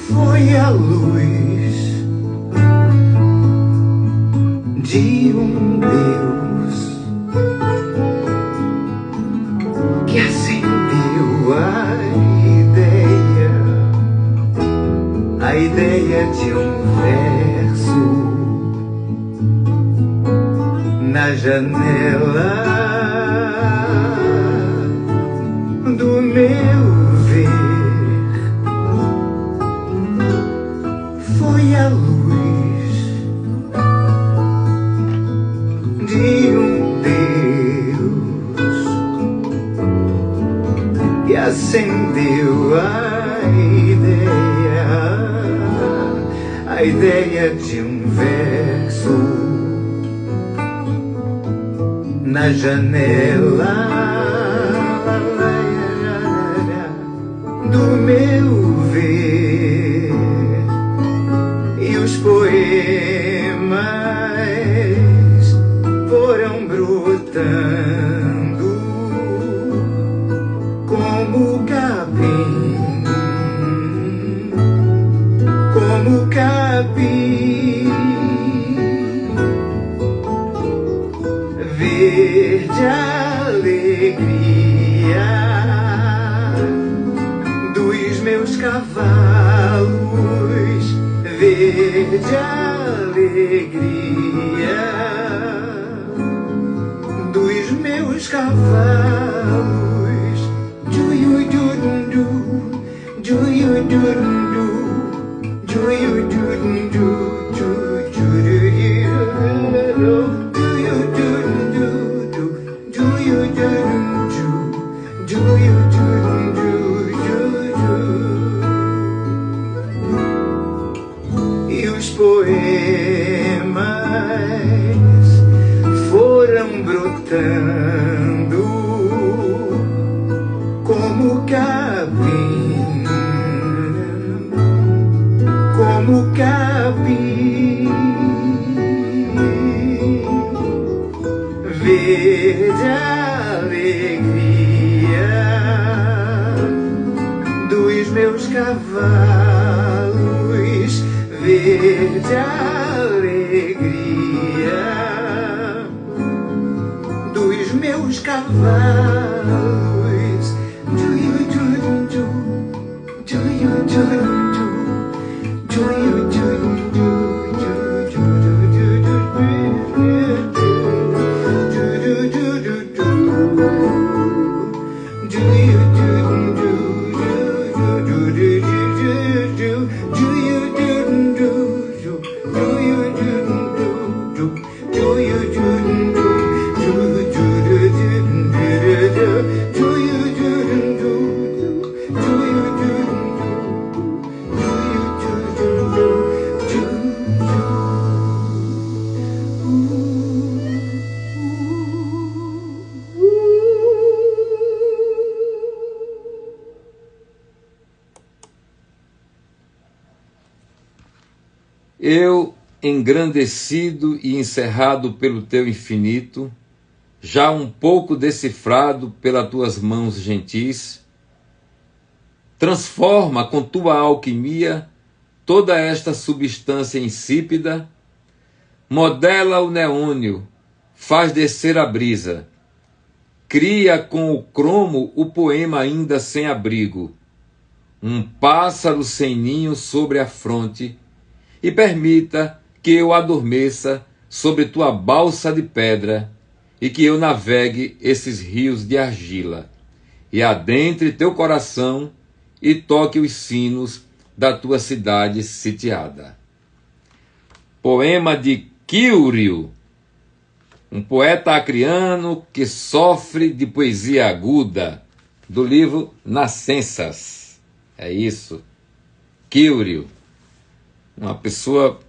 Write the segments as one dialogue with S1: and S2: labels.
S1: Foi a luz de um Deus que acendeu a ideia de um verso na janela do meu ver. Foi a luz de um Deus que acendeu a ideia de um verso na janela do meu ver. E os poemas foram brotando como capim, como capim, verde alegria dos meus cavalos, verde alegria dos meus cavalos. Do you do do do you do do you do do do you do do you do you e os poemas foram brotando como capim, como capim, verde alegria dos meus cavalos, verde alegria dos meus cavalos. Do you do do do you do do you do do
S2: Eu, engrandecido e encerrado pelo teu infinito, já um pouco decifrado pelas tuas mãos gentis, transforma com tua alquimia toda esta substância insípida, modela o neônio, faz descer a brisa, cria com o cromo o poema ainda sem abrigo, um pássaro sem ninho sobre a fronte, e permita que eu adormeça sobre tua balsa de pedra e que eu navegue esses rios de argila e adentre teu coração e toque os sinos da tua cidade sitiada. Poema de Quírio, um poeta acriano que sofre de poesia aguda, do livro Nascenças. É isso, Quírio. Uma pessoa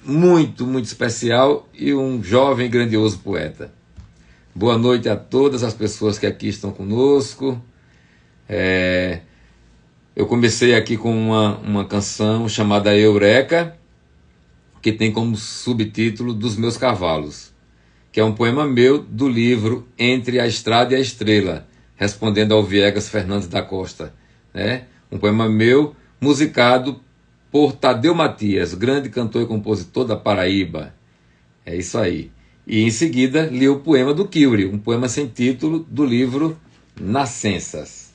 S2: muito, muito especial e um jovem e grandioso poeta. Boa noite a todas as pessoas que aqui estão conosco. Eu comecei aqui com uma canção chamada Eureka, que tem como subtítulo Dos Meus Cavalos, que é um poema meu do livro Entre a Estrada e a Estrela, respondendo ao Viegas Fernandes da Costa, né? Um poema meu musicado por Tadeu Matias, grande cantor e compositor da Paraíba. É isso aí. E em seguida li o poema do Kyuri, um poema sem título do livro Nascenças.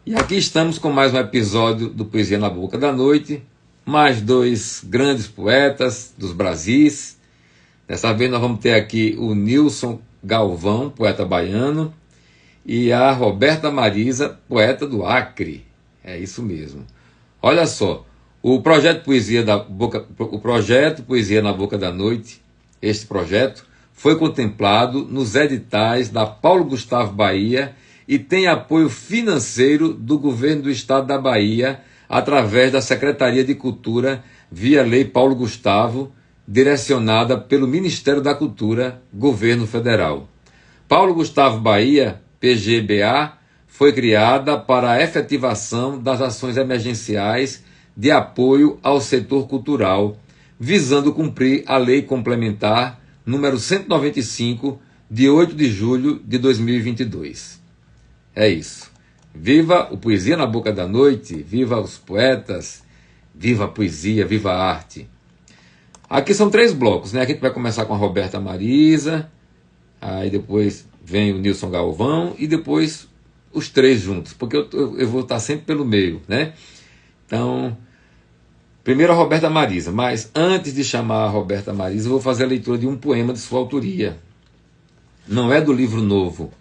S2: E aqui estamos com mais um episódio do Poesia na Boca da Noite, mais dois grandes poetas dos Brasis. Dessa vez nós vamos ter aqui o Nilson Galvão, poeta baiano, e a Roberta Marisa, poeta do Acre. É isso mesmo. Olha só, o projeto Poesia na Boca da Noite, este projeto foi contemplado nos editais da Paulo Gustavo Bahia e tem apoio financeiro do governo do estado da Bahia através da Secretaria de Cultura via Lei Paulo Gustavo, direcionada pelo Ministério da Cultura, Governo Federal. Paulo Gustavo Bahia, PGBA, foi criada para a efetivação das ações emergenciais de apoio ao setor cultural, visando cumprir a Lei Complementar número 195, de 8 de julho de 2022. É isso. Viva o Poesia na Boca da Noite, viva os poetas, viva a poesia, viva a arte. Aqui são 3 blocos, né? Aqui a gente vai começar com a Roberta Marisa, aí depois vem o Nilson Galvão e depois os 3 juntos, porque eu vou estar sempre pelo meio, né? Então, primeiro a Roberta Marisa, mas antes de chamar a Roberta Marisa, eu vou fazer a leitura de um poema de sua autoria. Não é do livro novo,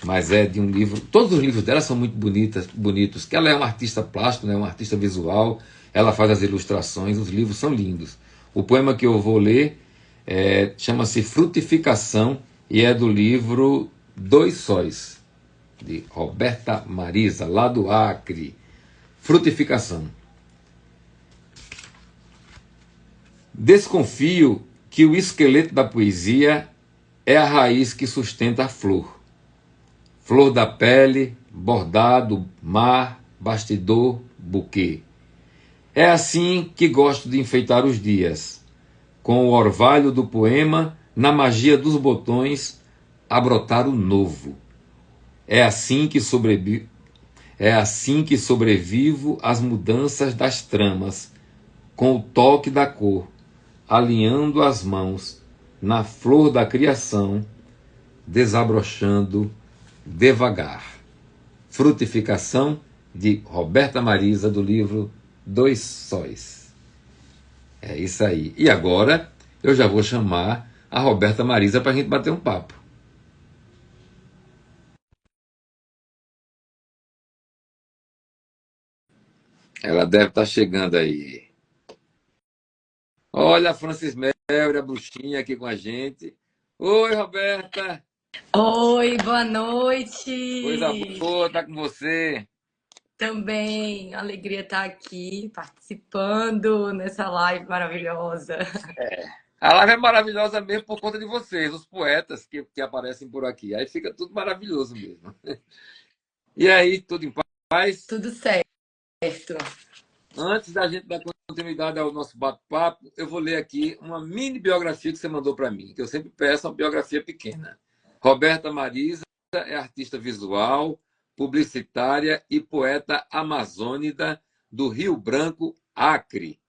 S2: mas é de um livro. Todos os livros dela são muito bonitos, que ela é uma artista plástica, né, uma artista visual, ela faz as ilustrações, os livros são lindos. O poema que eu vou ler chama-se Frutificação e é do livro Dois Sóis, de Roberta Marisa, lá do Acre. Frutificação. Desconfio que o esqueleto da poesia é a raiz que sustenta a flor. Flor da pele, bordado, mar, bastidor, buquê. É assim que gosto de enfeitar os dias, com o orvalho do poema, na magia dos botões, a brotar o novo. É assim que sobrevivo às mudanças das tramas, com o toque da cor, alinhando as mãos na flor da criação, desabrochando devagar. Frutificação, de Roberta Marisa, do livro Dois Sóis. É isso aí. E agora eu já vou chamar a Roberta Marisa para a gente bater um papo. Ela deve estar chegando aí. Olha a Francis Melry, a bruxinha aqui com a gente. Oi, Roberta.
S3: Oi, boa
S2: Coisa
S3: noite.
S2: boa estar com você.
S3: Também, alegria estar aqui participando nessa live maravilhosa.
S2: A live é maravilhosa mesmo por conta de vocês, os poetas que aparecem por aqui. Aí fica tudo maravilhoso mesmo. E aí, tudo em paz?
S3: Tudo certo.
S2: Antes da gente dar continuidade ao nosso bate-papo, eu vou ler aqui uma mini biografia que você mandou para mim, que eu sempre peço uma biografia pequena. Roberta Marisa é artista visual, publicitária e poeta amazônida do Rio Branco, Acre.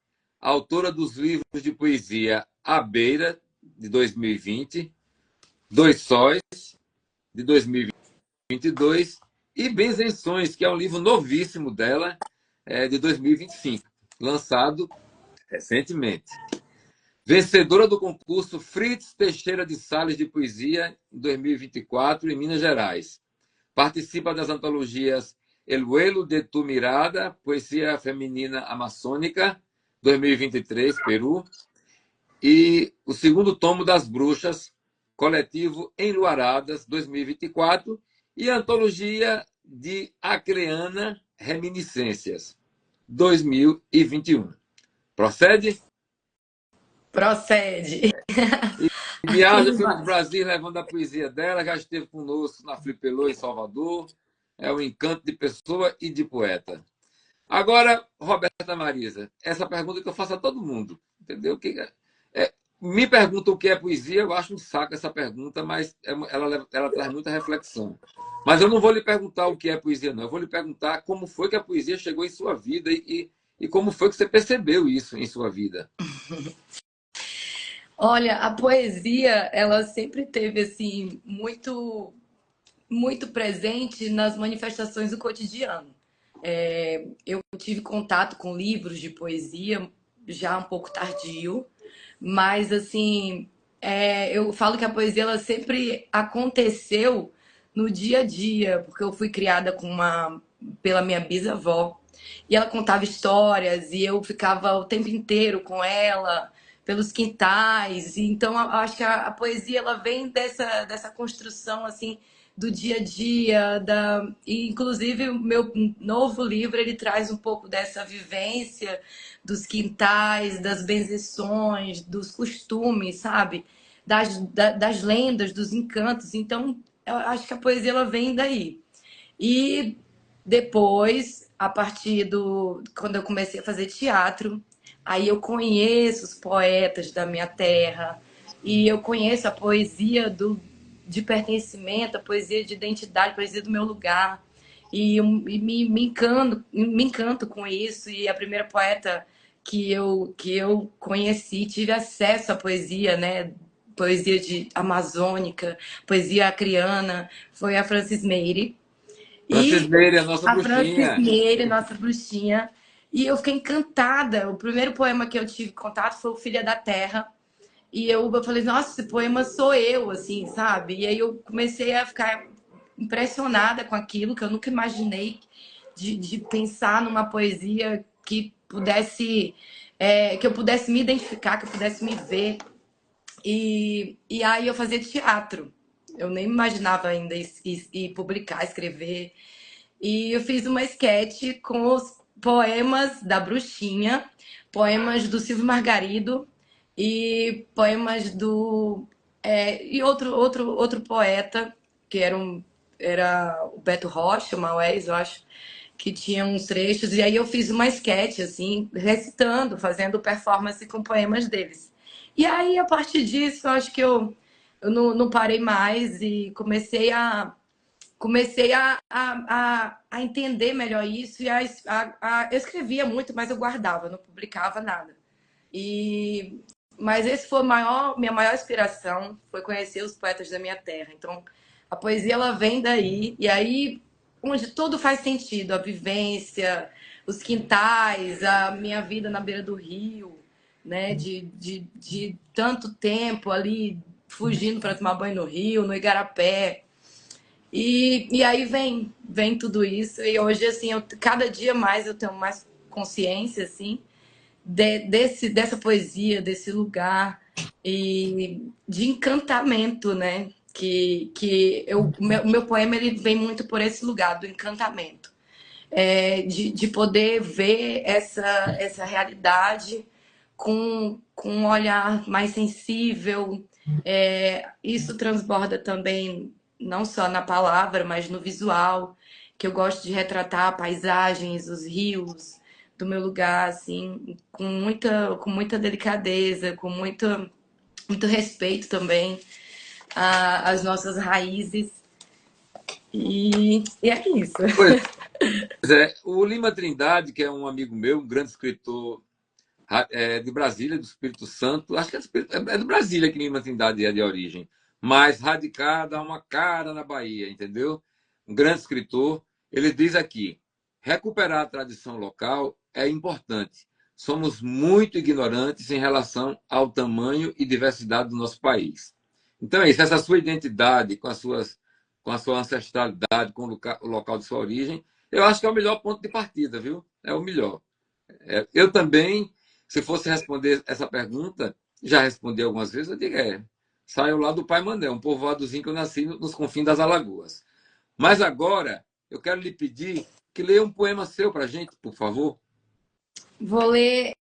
S2: Autora dos livros de poesia A Beira, de 2020, Dois Sóis, de 2022, e Benzenções, que é um livro novíssimo dela, de 2025, lançado recentemente. Vencedora do concurso Fritz Teixeira de Sales de Poesia, em 2024, em Minas Gerais. Participa das antologias El Vuelo de Tu Mirada, Poesia Feminina Amazônica, 2023, Peru, e o segundo tomo das Bruxas, coletivo Enluaradas, 2024, e a antologia de Acreana Reminiscências, 2021. Procede?
S3: Procede.
S2: Viaja pelo Brasil levando a poesia dela, já esteve conosco na Flipelô em Salvador. É um encanto de pessoa e de poeta. Agora, Roberta Marisa, essa pergunta que eu faço a todo mundo, entendeu? Me pergunta o que é poesia, eu acho um saco essa pergunta, mas ela traz muita reflexão. Mas eu não vou lhe perguntar o que é poesia, não. Eu vou lhe perguntar como foi que a poesia chegou em sua vida e como foi que você percebeu isso em sua vida.
S3: Olha, a poesia, ela sempre teve assim muito presente nas manifestações do cotidiano. Eu tive contato com livros de poesia já um pouco tardio, mas assim, eu falo que a poesia ela sempre aconteceu no dia a dia, porque eu fui criada pela minha bisavó e ela contava histórias e eu ficava o tempo inteiro com ela pelos quintais. Então, eu acho que a poesia ela vem dessa construção assim do dia a dia, e inclusive o meu novo livro ele traz um pouco dessa vivência dos quintais, das benzeções, dos costumes, sabe? Das lendas, dos encantos. Então, eu acho que a poesia ela vem daí. E depois, a partir quando eu comecei a fazer teatro, aí eu conheço os poetas da minha terra e eu conheço a poesia de pertencimento, a poesia de identidade, a poesia do meu lugar. Me encanto com isso. E a primeira poeta que eu conheci, tive acesso à poesia, né? Poesia amazônica, poesia acriana, foi a Francis Meire.
S2: Francis
S3: E
S2: Meire, a nossa
S3: a Francis
S2: bruxinha.
S3: Meire, nossa bruxinha. E eu fiquei encantada. O primeiro poema que eu tive contato foi o Filha da Terra. E eu falei, nossa, esse poema sou eu, assim, sabe? E aí eu comecei a ficar impressionada com aquilo, que eu nunca imaginei de pensar numa poesia que pudesse, que eu pudesse me identificar, que eu pudesse me ver. E aí eu fazia teatro. Eu nem imaginava ainda ir publicar, escrever. E eu fiz uma esquete com os poemas da Bruxinha, poemas do Silvio Margarido e poemas e outro poeta, que era o Beto Rocha, o Maués, eu acho, que tinha uns trechos. E aí eu fiz uma esquete, assim, recitando, fazendo performance com poemas deles. E aí, a partir disso, eu acho que eu não parei mais e comecei a entender melhor isso eu escrevia muito, mas eu guardava, não publicava nada. Mas esse foi minha maior inspiração, foi conhecer os poetas da minha terra. Então, a poesia ela vem daí, e aí onde tudo faz sentido, a vivência, os quintais, a minha vida na beira do rio, né, de tanto tempo ali fugindo para tomar banho no rio, no Igarapé. E aí vem tudo isso. E hoje, assim, cada dia mais eu tenho mais consciência, assim, dessa poesia, desse lugar e de encantamento, né? O meu poema ele vem muito por esse lugar do encantamento. De poder ver essa realidade com um olhar mais sensível. Isso transborda também, não só na palavra, mas no visual, que eu gosto de retratar paisagens, os rios do meu lugar, assim, com muita delicadeza, muito respeito também às nossas raízes. E é isso.
S2: Pois é, o Lima Trindade, que é um amigo meu, um grande escritor de Brasília, do Espírito Santo, acho que é de Brasília que Lima Trindade é de origem, mas radicado há uma cara na Bahia, entendeu? Um grande escritor. Ele diz aqui: recuperar a tradição local é importante. Somos muito ignorantes em relação ao tamanho e diversidade do nosso país. Então é isso, essa sua identidade com a sua ancestralidade, com o local de sua origem, eu acho que é o melhor ponto de partida, viu? É o melhor. Eu também, se fosse responder essa pergunta, já respondi algumas vezes, eu digo, saiu lá do Pai Mané, um povoadozinho que eu nasci nos confins das Alagoas. Mas agora, eu quero lhe pedir que leia um poema seu para a gente, por favor.
S3: Vou ler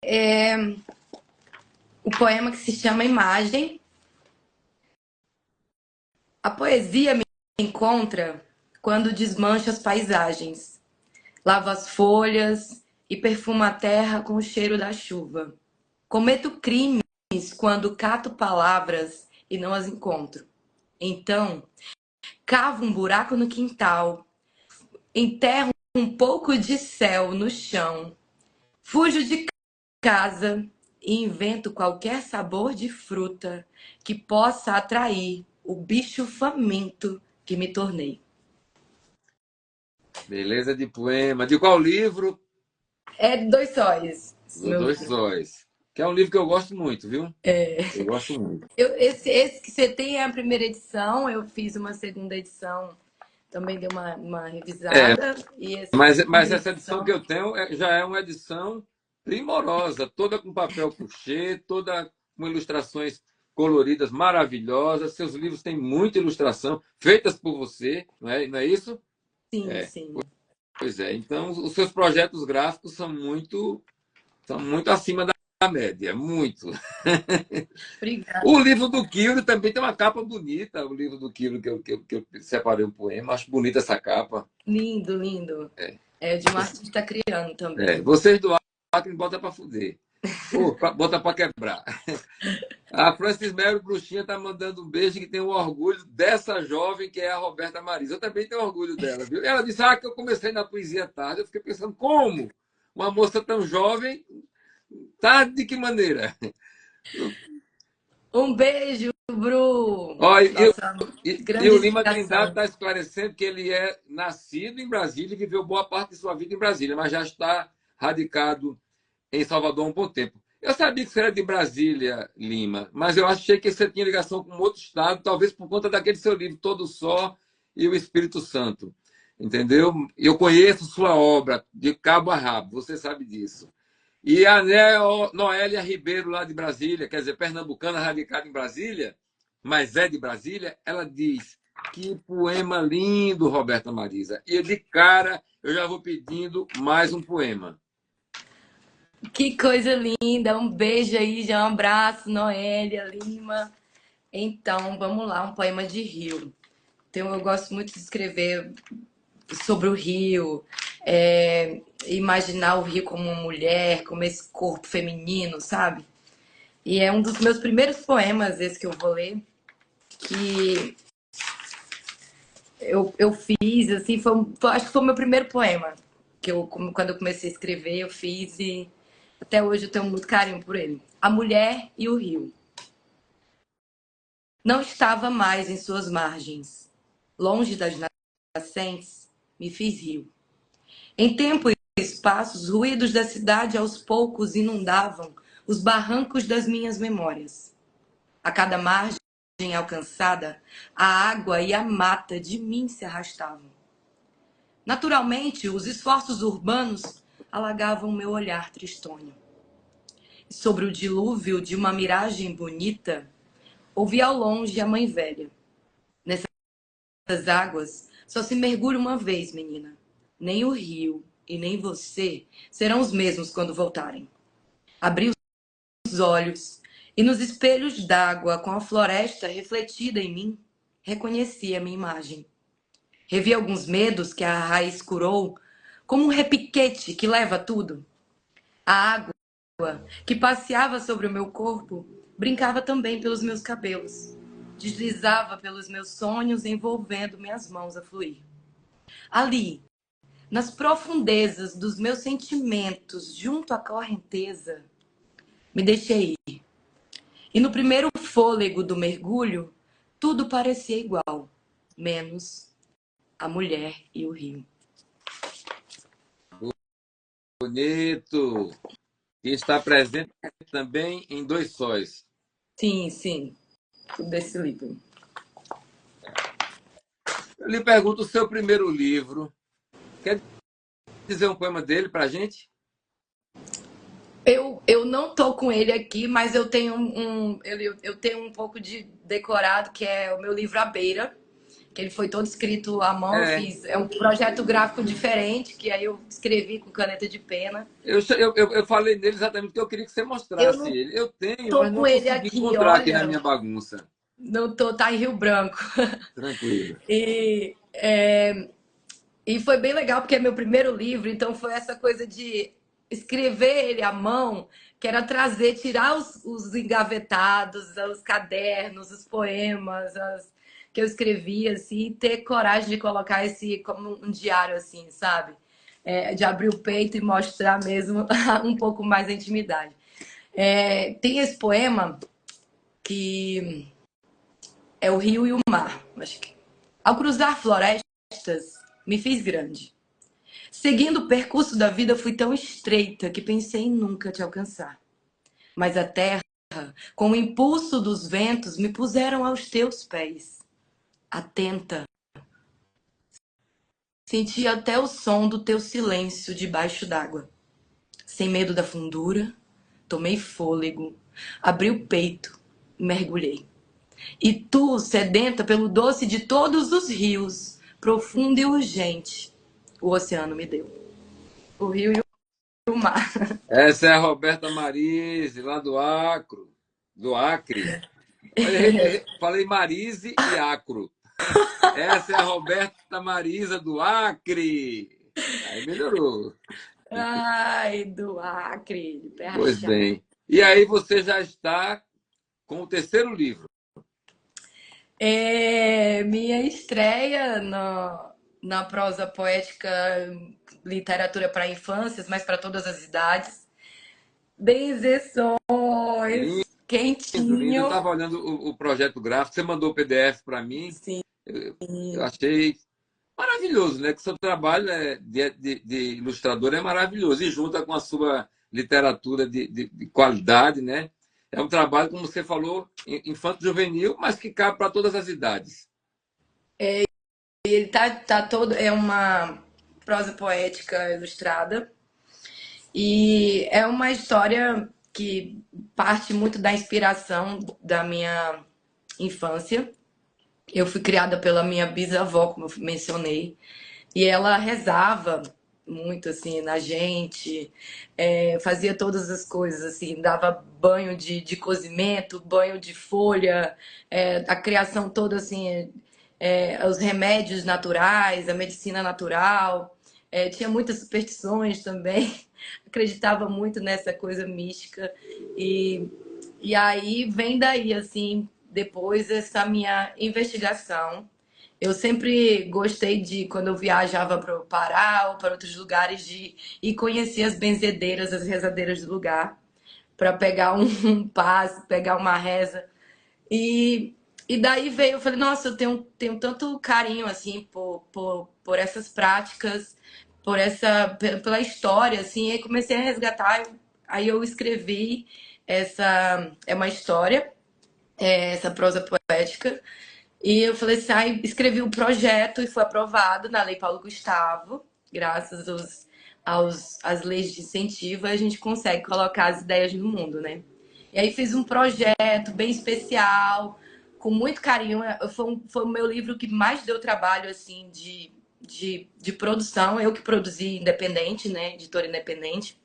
S3: o poema que se chama Imagem, A poesia me encontra quando desmancha as paisagens, lava as folhas e perfuma a terra com o cheiro da chuva. Cometo crimes quando cato palavras e não as encontro. Então, cavo um buraco no quintal, enterro um pouco de céu no chão, fujo de casa e invento qualquer sabor de fruta que possa atrair o bicho faminto que me tornei.
S2: Beleza de poema. De qual livro?
S3: É Dois Sóis,
S2: Do
S3: meu
S2: Dois
S3: livro.
S2: Sóis. Que é um livro que eu gosto muito, viu? Eu gosto muito.
S3: Esse que você tem é a primeira edição, eu fiz uma segunda edição, também dei uma
S2: É,
S3: revisada, e essa
S2: mas
S3: primeira
S2: essa edição que
S3: edição,
S2: eu tenho já é uma edição primorosa, toda com papel couché, toda com ilustrações coloridas maravilhosas. Seus livros têm muita ilustração, feitas por você, não é isso?
S3: sim,
S2: É,
S3: sim.
S2: pois é. Então, os seus projetos gráficos são muito acima da média, muito.
S3: Obrigada.
S2: O livro do Quilo também tem uma capa bonita, o livro do Quilo que eu separei um poema. Acho bonita essa capa.
S3: Lindo, lindo. É de um artista criando também.
S2: Vocês do Acre bota para fuder. Ou bota para quebrar. A Francis Mary Bruxinha está mandando um beijo que tem um orgulho dessa jovem que é a Roberta Marisa. Eu também tenho orgulho dela, viu? Ela disse que eu comecei na poesia tarde. Eu fiquei pensando, como? Uma moça tão jovem, tarde de que maneira?
S3: Um beijo, Bru!
S2: Olha,
S3: Nossa
S2: o
S3: grande
S2: Lima Trindade
S3: inspiração.
S2: está esclarecendo que ele é nascido em Brasília e viveu boa parte de sua vida em Brasília, mas já está radicado em Salvador há um bom tempo. Eu sabia que você era de Brasília, Lima, mas eu achei que você tinha ligação com outro estado, talvez por conta daquele seu livro Todo Só e o Espírito Santo. Entendeu? Eu conheço sua obra de cabo a rabo, você sabe disso. E a Noélia Ribeiro, lá de Brasília, quer dizer, pernambucana, radicada em Brasília, mas é de Brasília, ela diz: que poema lindo, Roberta Marisa. E de cara, eu já vou pedindo mais um poema.
S3: Que coisa linda! Um beijo aí, já um abraço, Noélia, Lima. Então, vamos lá, um poema de rio. Então, eu gosto muito de escrever sobre o rio, imaginar o rio como uma mulher, como esse corpo feminino, sabe? E é um dos meus primeiros poemas, esse que eu vou ler, que eu fiz, assim, acho que foi o meu primeiro poema, que quando eu comecei a escrever, eu fiz e até hoje eu tenho muito carinho por ele. A Mulher e o Rio. Não estava mais em suas margens. Longe das nascentes, me fiz rio. Em tempo e espaço, os ruídos da cidade aos poucos inundavam os barrancos das minhas memórias. A cada margem alcançada, a água e a mata de mim se arrastavam. Naturalmente, os esforços urbanos alagavam meu olhar tristonho. E sobre o dilúvio de uma miragem bonita, ouvi ao longe a mãe velha. Nessas águas, só se mergulha uma vez, menina. Nem o rio e nem você serão os mesmos quando voltarem. Abri os olhos e nos espelhos d'água, com a floresta refletida em mim, reconheci a minha imagem. Revi alguns medos que a raiz curou, como um repiquete que leva tudo. A água que passeava sobre o meu corpo brincava também pelos meus cabelos. Deslizava pelos meus sonhos, envolvendo minhas mãos a fluir. Ali, nas profundezas dos meus sentimentos, junto à correnteza, me deixei ir. E no primeiro fôlego do mergulho, tudo parecia igual, menos a mulher e o rio.
S2: Bonito. Que está presente também em Dois Sóis.
S3: Sim, sim, tudo desse livro.
S2: Eu lhe pergunto o seu primeiro livro. Quer dizer um poema dele para a gente?
S3: Eu não tô com ele aqui, mas eu tenho eu tenho um pouco de decorado, que é o meu livro À Beira, que ele foi todo escrito à mão. É um projeto gráfico diferente, que aí eu escrevi com caneta de pena.
S2: Eu falei nele exatamente porque eu queria que você
S3: Eu
S2: mostrasse
S3: não
S2: ele. Eu tenho,
S3: tô
S2: mas
S3: com
S2: não
S3: ele
S2: consegui
S3: aqui,
S2: encontrar aqui na
S3: olha.
S2: minha bagunça.
S3: não tô, tá em Rio Branco.
S2: Tranquilo.
S3: E, e foi bem legal porque é meu primeiro livro, então foi essa coisa de escrever ele à mão, que era trazer, tirar os engavetados, os cadernos, os poemas, que eu escrevia, assim, e ter coragem de colocar esse como um diário, assim, sabe? De abrir o peito e mostrar mesmo um pouco mais a intimidade. Tem esse poema que é o rio e o mar. Acho que ao cruzar florestas, me fiz grande. Seguindo o percurso da vida, fui tão estreita que pensei em nunca te alcançar. Mas a terra, com o impulso dos ventos, me puseram aos teus pés. Atenta, senti até o som do teu silêncio debaixo d'água. Sem medo da fundura, tomei fôlego, abri o peito, mergulhei. E tu, sedenta pelo doce de todos os rios, profundo e urgente, o oceano me deu. O rio e o mar.
S2: Essa é a Roberta Marise, lá do Acre. Olha, falei Marise e Acro. Essa é a Roberta Marisa do Acre. Aí melhorou.
S3: Ai, do Acre, de pé
S2: Pois
S3: rachado.
S2: bem. E aí você já está com o terceiro livro.
S3: Minha estreia na prosa poética, literatura para infâncias, mas para todas as idades. Benzeções,
S2: Lindo, lindo. Eu
S3: quentinho.
S2: estava olhando o projeto gráfico, você mandou o PDF para mim.
S3: Sim.
S2: Eu achei maravilhoso, né? Que seu trabalho de ilustrador é maravilhoso e junta com a sua literatura de qualidade, né? É um trabalho, como você falou, infanto-juvenil, mas que cabe para todas as idades.
S3: Ele tá todo. É uma prosa poética ilustrada. E é uma história que parte muito da inspiração da minha infância. Eu fui criada pela minha bisavó, como eu mencionei, e ela rezava muito assim na gente, fazia todas as coisas assim, dava banho de cozimento, banho de folha, a criação toda assim, os remédios naturais, a medicina natural, tinha muitas superstições também, acreditava muito nessa coisa mística e aí vem daí assim depois essa minha investigação. Eu sempre gostei de, quando eu viajava para o Pará ou para outros lugares, de ir conhecer as benzedeiras, as rezadeiras do lugar, para pegar um passe, pegar uma reza. E, e daí veio, eu falei, nossa, eu tenho tanto carinho assim por essas práticas, pela história, assim, e aí comecei a resgatar, aí eu escrevi é uma história, essa prosa poética, e eu falei assim, escrevi o projeto e foi aprovado na Lei Paulo Gustavo, graças às leis de incentivo, a gente consegue colocar as ideias no mundo, né? E aí fiz um projeto bem especial, com muito carinho. Foi o meu livro que mais deu trabalho, assim, de produção. Eu que produzi independente, né? Editora independente.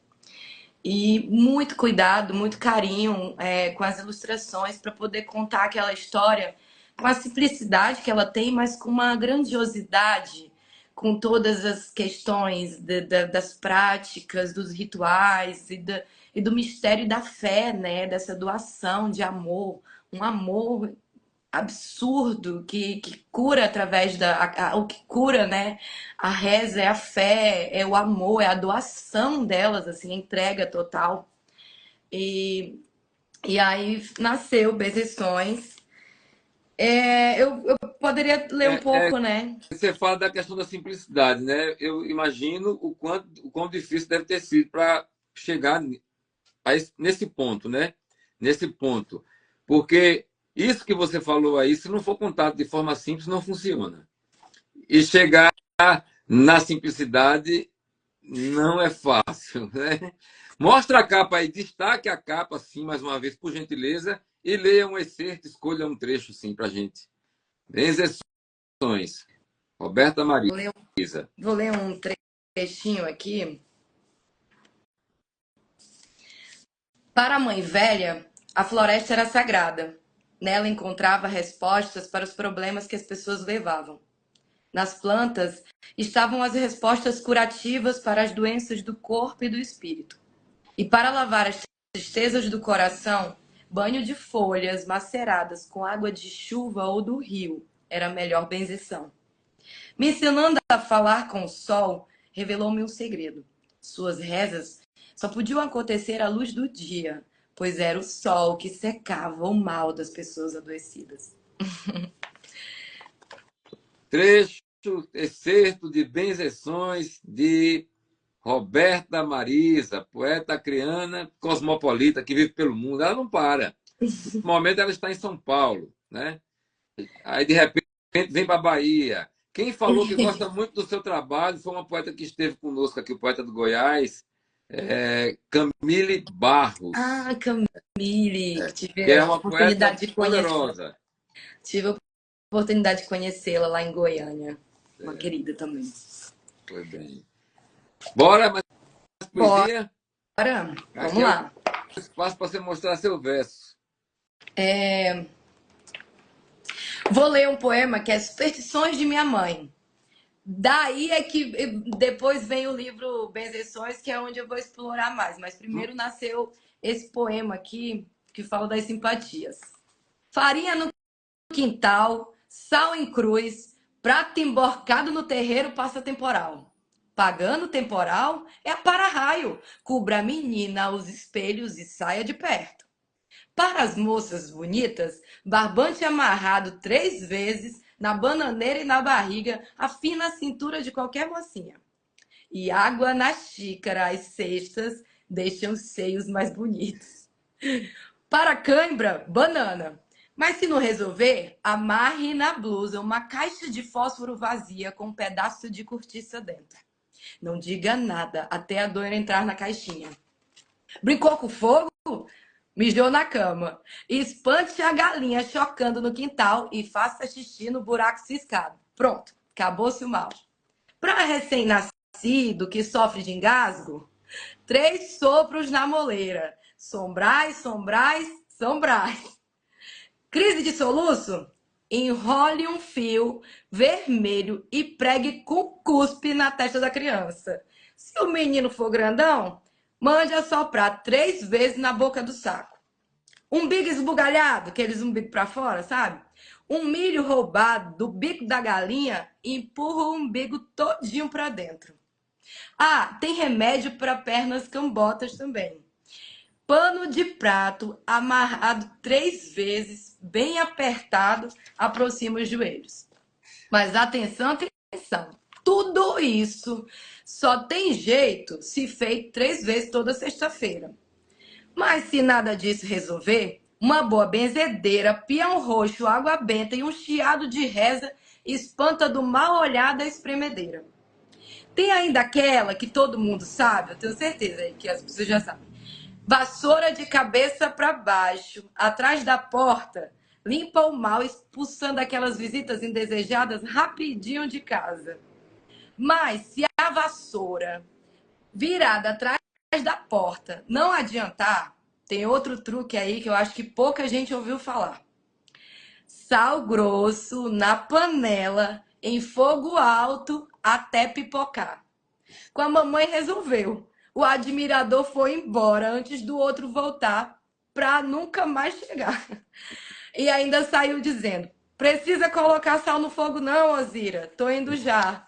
S3: E muito cuidado, muito carinho com as ilustrações para poder contar aquela história com a simplicidade que ela tem, mas com uma grandiosidade, com todas as questões das práticas, dos rituais e do mistério e da fé, né? Dessa doação de amor, um amor absurdo que cura através o que cura, né? A reza é a fé, é o amor, é a doação delas, assim, a entrega total. E, e aí nasceu Bezerções. Eu poderia ler um
S2: É,
S3: pouco, né?
S2: você fala da questão da simplicidade, né? Eu imagino o quão difícil deve ter sido para chegar nesse ponto, né? Nesse ponto. Porque isso que você falou aí, se não for contado de forma simples, não funciona. E chegar na simplicidade não é fácil, né? Mostra a capa aí, destaque a capa, sim, mais uma vez, por gentileza, e leia um excerto, escolha um trecho, sim, para a gente. Exceções. Roberta
S3: Vou ler,
S2: Marisa.
S3: vou ler um trechinho aqui. Para a mãe velha, a floresta era sagrada. Nela encontrava respostas para os problemas que as pessoas levavam. Nas plantas estavam as respostas curativas para as doenças do corpo e do espírito. E para lavar as tristezas do coração, banho de folhas maceradas com água de chuva ou do rio era a melhor benzição. Me ensinando a falar com o sol, revelou-me um segredo. Suas rezas só podiam acontecer à luz do dia, pois era o sol que secava o mal das pessoas adoecidas.
S2: Trecho, excerto de Benzeções de Roberta Marisa, poeta acreana, cosmopolita, que vive pelo mundo. Ela não para. No momento ela está em São Paulo, né? Aí, de repente, vem para a Bahia. Quem falou que gosta muito do seu trabalho foi uma poeta que esteve conosco aqui, o poeta do Goiás, Camille Barros.
S3: Ah, Camille, que
S2: que
S3: tive
S2: é
S3: a
S2: uma poeta
S3: oportunidade de conhecer.
S2: poderosa.
S3: Tive a oportunidade de conhecê-la lá em Goiânia. Uma querida também.
S2: Foi bem. Bora, mais poesia?
S3: Bora, vamos
S2: Aqui
S3: lá.
S2: é o espaço para você mostrar seu verso.
S3: Vou ler um poema que é Superstições de Minha Mãe. Daí é que depois vem o livro Benzeções, que é onde eu vou explorar mais. Mas primeiro nasceu esse poema aqui, que fala das simpatias. Farinha no quintal, sal em cruz, prato emborcado no terreiro passa temporal. Pagando temporal é a para-raio, cubra a menina aos espelhos e saia de perto. Para as moças bonitas, barbante amarrado 3 vezes na bananeira e na barriga, afina a cintura de qualquer mocinha. E água na xícara às sextas deixam os seios mais bonitos. Para cãibra, banana. Mas se não resolver, amarre na blusa uma caixa de fósforo vazia com um pedaço de cortiça dentro. Não diga nada até a dor entrar na caixinha. Brincou com fogo? Mijou na cama. Espante a galinha chocando no quintal e faça xixi no buraco ciscado. Pronto, acabou-se o mal. Para recém-nascido que sofre de engasgo, 3 sopros na moleira. Sombrais, sombrais, sombrais. Crise de soluço? Enrole um fio vermelho e pregue com cuspe na testa da criança. Se o menino for grandão, mande assoprar 3 vezes na boca do saco. Umbigo esbugalhado, aqueles umbigo para fora, sabe? Um milho roubado do bico da galinha empurra o umbigo todinho para dentro. Ah, tem remédio para pernas cambotas também. Pano de prato amarrado 3 vezes, bem apertado, aproxima os joelhos. Mas atenção, atenção. Tudo isso só tem jeito se feito 3 vezes toda sexta-feira. Mas se nada disso resolver, uma boa benzedeira, peão roxo, água benta e um chiado de reza espanta do mal olhado a espremedeira. Tem ainda aquela que todo mundo sabe, eu tenho certeza que as pessoas já sabem. Vassoura de cabeça para baixo, atrás da porta, limpa o mal, expulsando aquelas visitas indesejadas rapidinho de casa. Mas se a vassoura virada atrás da porta não adiantar, tem outro truque aí que eu acho que pouca gente ouviu falar. Sal grosso na panela, em fogo alto, até pipocar. Com a mamãe resolveu. O admirador foi embora antes do outro voltar para nunca mais chegar. E ainda saiu dizendo: precisa colocar sal no fogo não, Ozira. Tô indo já.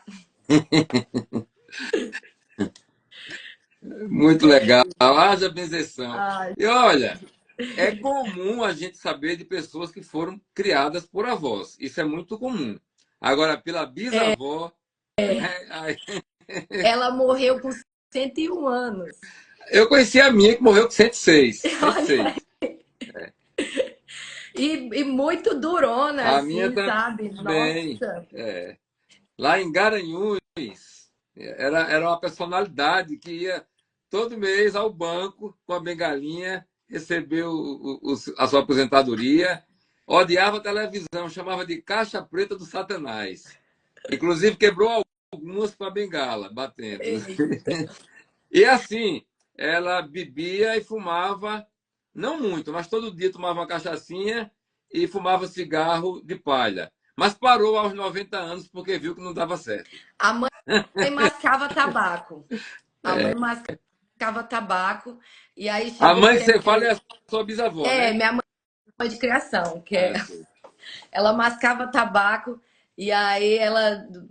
S2: Muito legal. Haja benzeção.
S3: Ai.
S2: E olha, é comum a gente saber de pessoas que foram criadas por avós. Isso é muito comum. Agora, pela bisavó.
S3: Ela morreu com 101 anos.
S2: Eu conheci a minha que morreu com 106. 106.
S3: E muito durona,
S2: A
S3: assim,
S2: minha
S3: sabe?
S2: também.
S3: Nossa.
S2: Lá em Garanhuns, era uma personalidade que ia todo mês ao banco com a bengalinha, receber a sua aposentadoria, odiava a televisão, chamava de caixa preta do Satanás. Inclusive quebrou algumas com a bengala, batendo.
S3: Eita.
S2: E assim, ela bebia e fumava, não muito, mas todo dia tomava uma cachaçinha e fumava cigarro de palha. Mas parou aos 90 anos porque viu que não dava certo.
S3: A mãe mascava tabaco. A mãe mascava tabaco. E aí
S2: A
S3: chegou um
S2: mãe que
S3: tempo
S2: você
S3: que
S2: fala é
S3: ele...
S2: a sua bisavó,
S3: É,
S2: né?
S3: minha mãe de criação,
S2: Ah, sei.
S3: ela mascava tabaco. E aí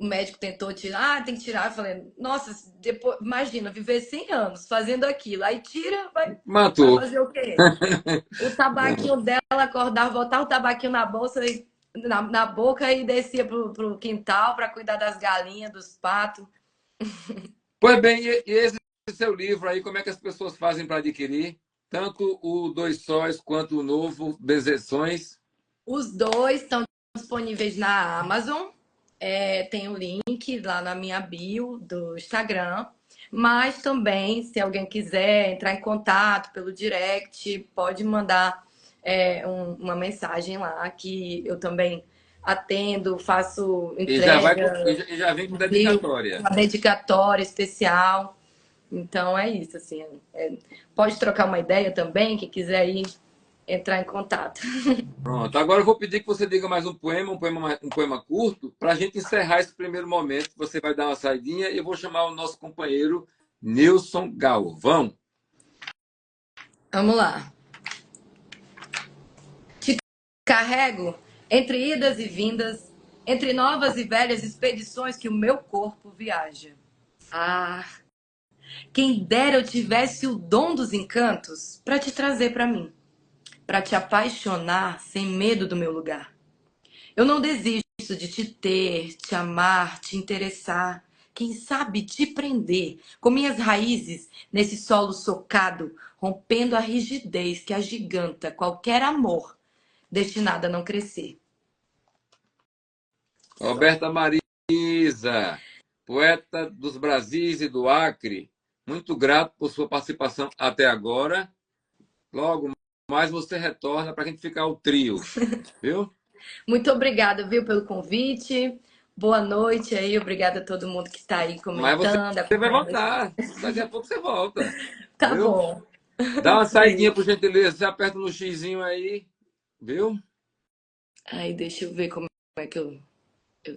S3: o médico tentou tirar, tem que tirar. Eu falei, nossa, depois, imagina, viver 100 anos fazendo aquilo. Aí tira, vai
S2: Matou.
S3: fazer o quê? O tabaquinho dela acordava, botava o tabaquinho na bolsa, na boca e descia pro quintal para cuidar das galinhas, dos patos.
S2: Pois bem, e esse seu livro aí, como é que as pessoas fazem para adquirir? Tanto o Dois Sóis quanto o novo Benzeções.
S3: Os dois estão disponíveis na Amazon. Tem o link lá na minha bio do Instagram. Mas também, se alguém quiser entrar em contato pelo direct, pode mandar uma mensagem lá que eu também atendo, faço
S2: E já, vai,
S3: entrega,
S2: e já vem com
S3: envio
S2: dedicatória.
S3: uma dedicatória especial. Então é isso, assim. Pode trocar uma ideia também, quem quiser ir entrar em contato.
S2: Pronto. Agora eu vou pedir que você diga mais um poema curto, para a gente encerrar esse primeiro momento. Você vai dar uma saidinha e eu vou chamar o nosso companheiro Nilson Galvão.
S3: Vamos lá. Te carrego entre idas e vindas, entre novas e velhas expedições que o meu corpo viaja. Ah, quem dera eu tivesse o dom dos encantos para te trazer para mim, para te apaixonar sem medo do meu lugar. Eu não desisto de te ter, te amar, te interessar. Quem sabe te prender com minhas raízes nesse solo socado, rompendo a rigidez que agiganta qualquer amor destinado a não crescer. Só.
S2: Roberta Marisa, poeta dos Brasis e do Acre. Muito grato por sua participação até agora. Logo mais você retorna para a gente ficar o trio, viu?
S3: Muito obrigada, viu, pelo convite. Boa noite aí, obrigada a todo mundo que está aí
S2: Mas
S3: comentando,
S2: você vai
S3: acompanhando.
S2: voltar. Daqui a pouco você volta,
S3: Tá
S2: viu?
S3: bom.
S2: Dá uma saidinha,
S3: Beijo.
S2: por gentileza. Você aperta no xizinho aí, viu?
S3: Aí, deixa eu ver como é que eu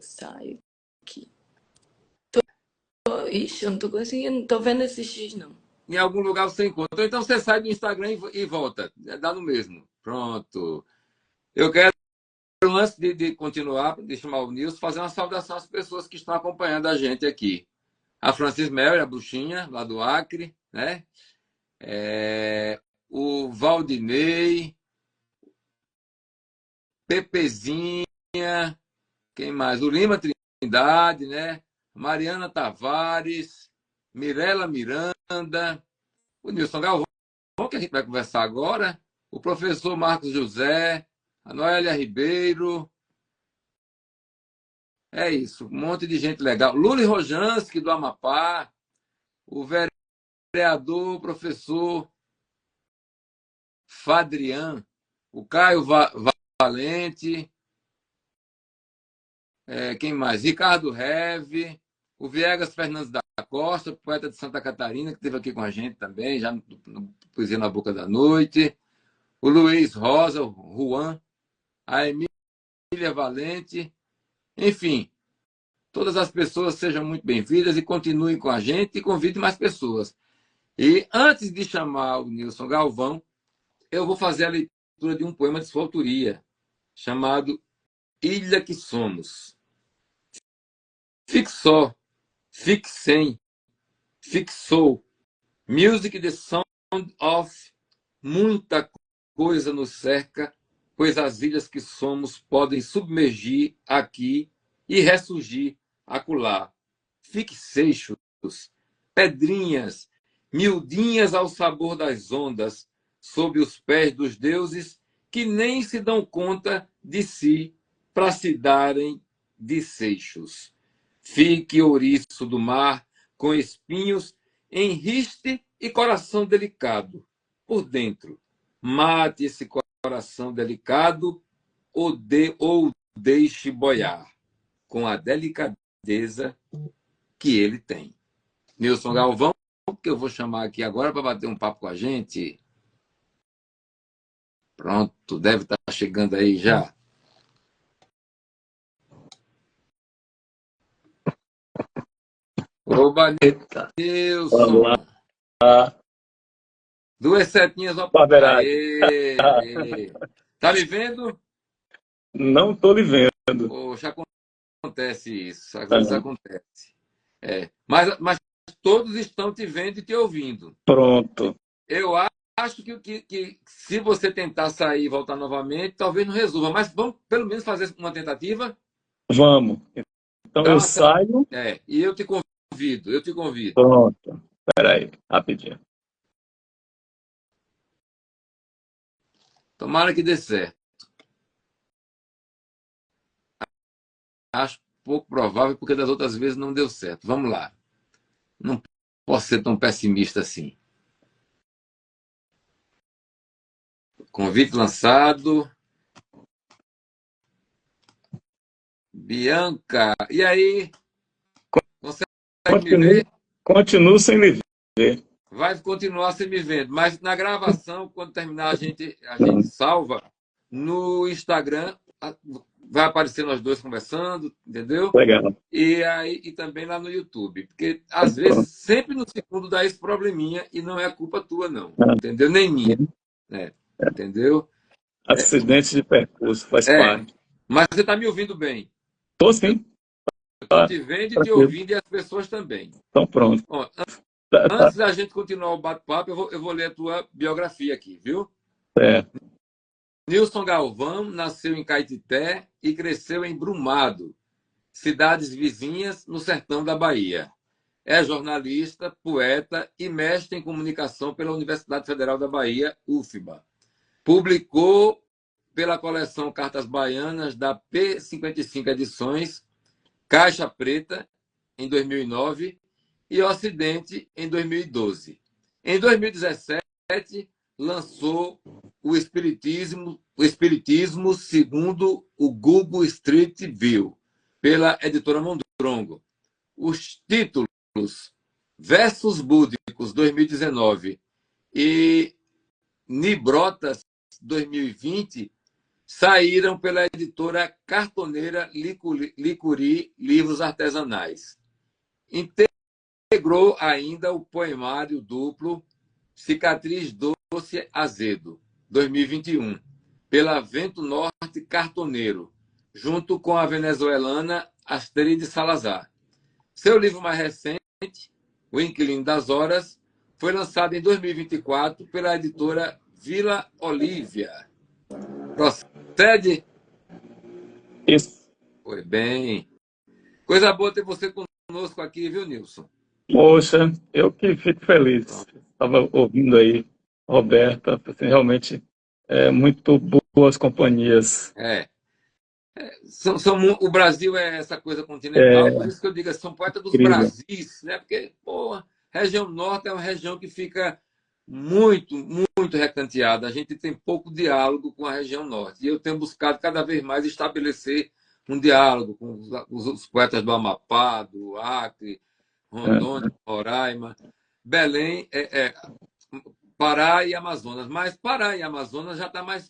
S3: saio aqui. Ixi, eu não tô conseguindo, não tô vendo esse X, não.
S2: Em algum lugar você encontra. Ou então você sai do Instagram e volta. Dá no mesmo. Pronto. Eu quero, antes de continuar, de chamar o Nilson, fazer uma saudação às pessoas que estão acompanhando a gente aqui. A Francis Mel, a bruxinha, lá do Acre, né? O Valdinei, Pepezinha, quem mais? O Lima Trindade, né? Mariana Tavares, Mirela Miranda, o Nilson Galvão, que a gente vai conversar agora, o professor Marcos José, a Noélia Ribeiro. É isso, um monte de gente legal. Luli Rojanski, do Amapá, o vereador, professor Fadrian, o Caio Valente, quem mais? Ricardo Reve, o Viegas Fernandes da Costa, poeta de Santa Catarina, que esteve aqui com a gente também, já no Poesia na Boca da Noite, o Luiz Rosa, o Juan, a Emília Valente, enfim, todas as pessoas sejam muito bem-vindas e continuem com a gente e convidem mais pessoas. E antes de chamar o Nilson Galvão, eu vou fazer a leitura de um poema de sua autoria, chamado Ilha que Somos. Fixou, fixem, fixou. Music the sound of. Muita coisa nos cerca, pois as ilhas que somos podem submergir aqui e ressurgir acolá. Fixeixos, pedrinhas, miudinhas ao sabor das ondas, sob os pés dos deuses que nem se dão conta de si para se darem de seixos. Fique ouriço do mar, com espinhos, enriste e coração delicado. Por dentro, mate esse coração delicado ou deixe boiar, com a delicadeza que ele tem. Nilson Galvão, que eu vou chamar aqui agora para bater um papo com a gente. Pronto, deve estar chegando aí já. Oba, Nilson.
S4: Olá,
S2: Duas setinhas, ó.
S4: Barberade.
S2: Aê! Tá me vendo?
S4: Não estou lhe vendo.
S2: Poxa, acontece isso. Às vezes
S4: Ah,
S2: acontece. Mas todos estão te vendo e te ouvindo.
S4: pronto.
S2: Eu acho que se você tentar sair e voltar novamente, talvez não resolva. Mas vamos pelo menos fazer uma tentativa.
S4: Vamos. Então
S2: Dá
S4: eu
S2: uma,
S4: saio.
S2: e eu te convido, eu te convido.
S4: Pronto. Espera aí, rapidinho.
S2: Tomara que dê certo. Acho pouco provável, porque das outras vezes não deu certo. Vamos lá. Não posso ser tão pessimista assim. Convite lançado. Bianca, e aí? Consegue me
S4: Continuo,
S2: ver?
S4: continuo sem lhe ver.
S2: Vai continuar sem me vendo, mas na gravação, quando terminar, a gente
S4: Pronto.
S2: salva no Instagram, vai aparecer nós dois conversando, entendeu?
S4: Legal.
S2: E também lá no YouTube, porque
S4: Então,
S2: às vezes
S4: pronto.
S2: sempre no segundo dá esse probleminha e não é culpa tua não,
S4: Ah,
S2: entendeu? Nem minha, né? Entendeu?
S4: acidente de percurso, faz
S2: É,
S4: parte.
S2: mas você está me ouvindo bem.
S4: Estou
S2: Eu
S4: sim.
S2: estou
S4: Tá,
S2: te vendo e te
S4: tranquilo.
S2: ouvindo e as pessoas também.
S4: Então pronto.
S2: Ó,
S4: Tá, tá
S2: antes da gente continuar o bate-papo, eu vou ler a tua biografia aqui, viu?
S4: certo.
S2: Nilson Galvão nasceu em Caetité e cresceu em Brumado, cidades vizinhas no sertão da Bahia. É jornalista, poeta e mestre em comunicação pela Universidade Federal da Bahia, UFBA. Publicou pela coleção Cartas Baianas da P55 Edições, Caixa Preta, em 2009, e Ocidente, em 2012. Em 2017, lançou o Espiritismo segundo o Google Street View, pela editora Mondrongo. Os títulos Versos Búdicos 2019 e Nibrotas 2020 saíram pela editora Cartoneira Licuri Livros Artesanais. Integrou ainda o poemário duplo Cicatriz Doce Azedo, 2021, pela Vento Norte Cartoneiro, junto com a venezuelana Astrid Salazar. Seu livro mais recente, O Inquilino das Horas, foi lançado em 2024 pela editora Vila Olívia. Procede?
S4: Isso.
S2: Foi bem. Coisa boa ter você conosco aqui, viu, Nilson?
S4: Poxa, eu que fico feliz. Estava ouvindo aí, Roberta, assim, realmente muito boas companhias.
S2: É. O Brasil é essa coisa continental, por
S4: É,
S2: isso que eu digo, são poetas dos
S4: incrível.
S2: Brasis, né? Porque, pô, região norte é uma região que fica muito, muito recanteada. A gente tem pouco diálogo com a região norte. E eu tenho buscado cada vez mais estabelecer um diálogo com os poetas do Amapá, do Acre,
S4: É,
S2: Rondônia, Roraima. Belém Pará e Amazonas. Mas Pará e Amazonas já está mais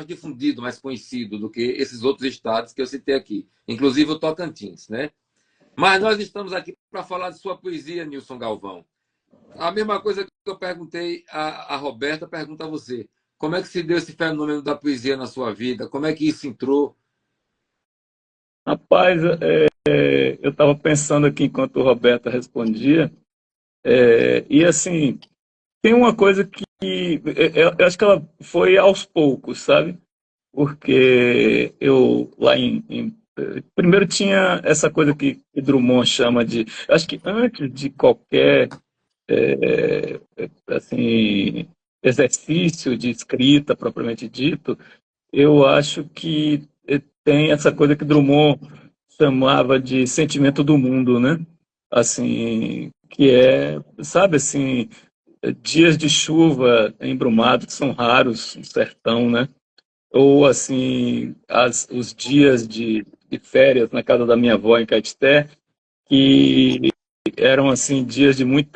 S2: difundido, mais conhecido do que esses outros estados que eu citei aqui, inclusive o Tocantins, né? Mas nós estamos aqui para falar de sua poesia, Nilson Galvão. A mesma coisa que eu perguntei a Roberta, pergunta a você. Como é que se deu esse fenômeno da poesia na sua vida? Como é que isso entrou?
S4: rapaz, eu estava pensando aqui enquanto Roberta respondia, e assim, tem uma coisa que eu acho que ela foi aos poucos, sabe? Porque eu lá primeiro tinha essa coisa que Drummond chama de, eu acho que antes de qualquer assim exercício de escrita propriamente dito, eu acho que tem essa coisa que Drummond chamava de sentimento do mundo, né? Assim, que sabe assim, dias de chuva embrumado que são raros no sertão, né? Ou assim, os dias de férias na casa da minha avó em Caetité, que eram assim dias de muito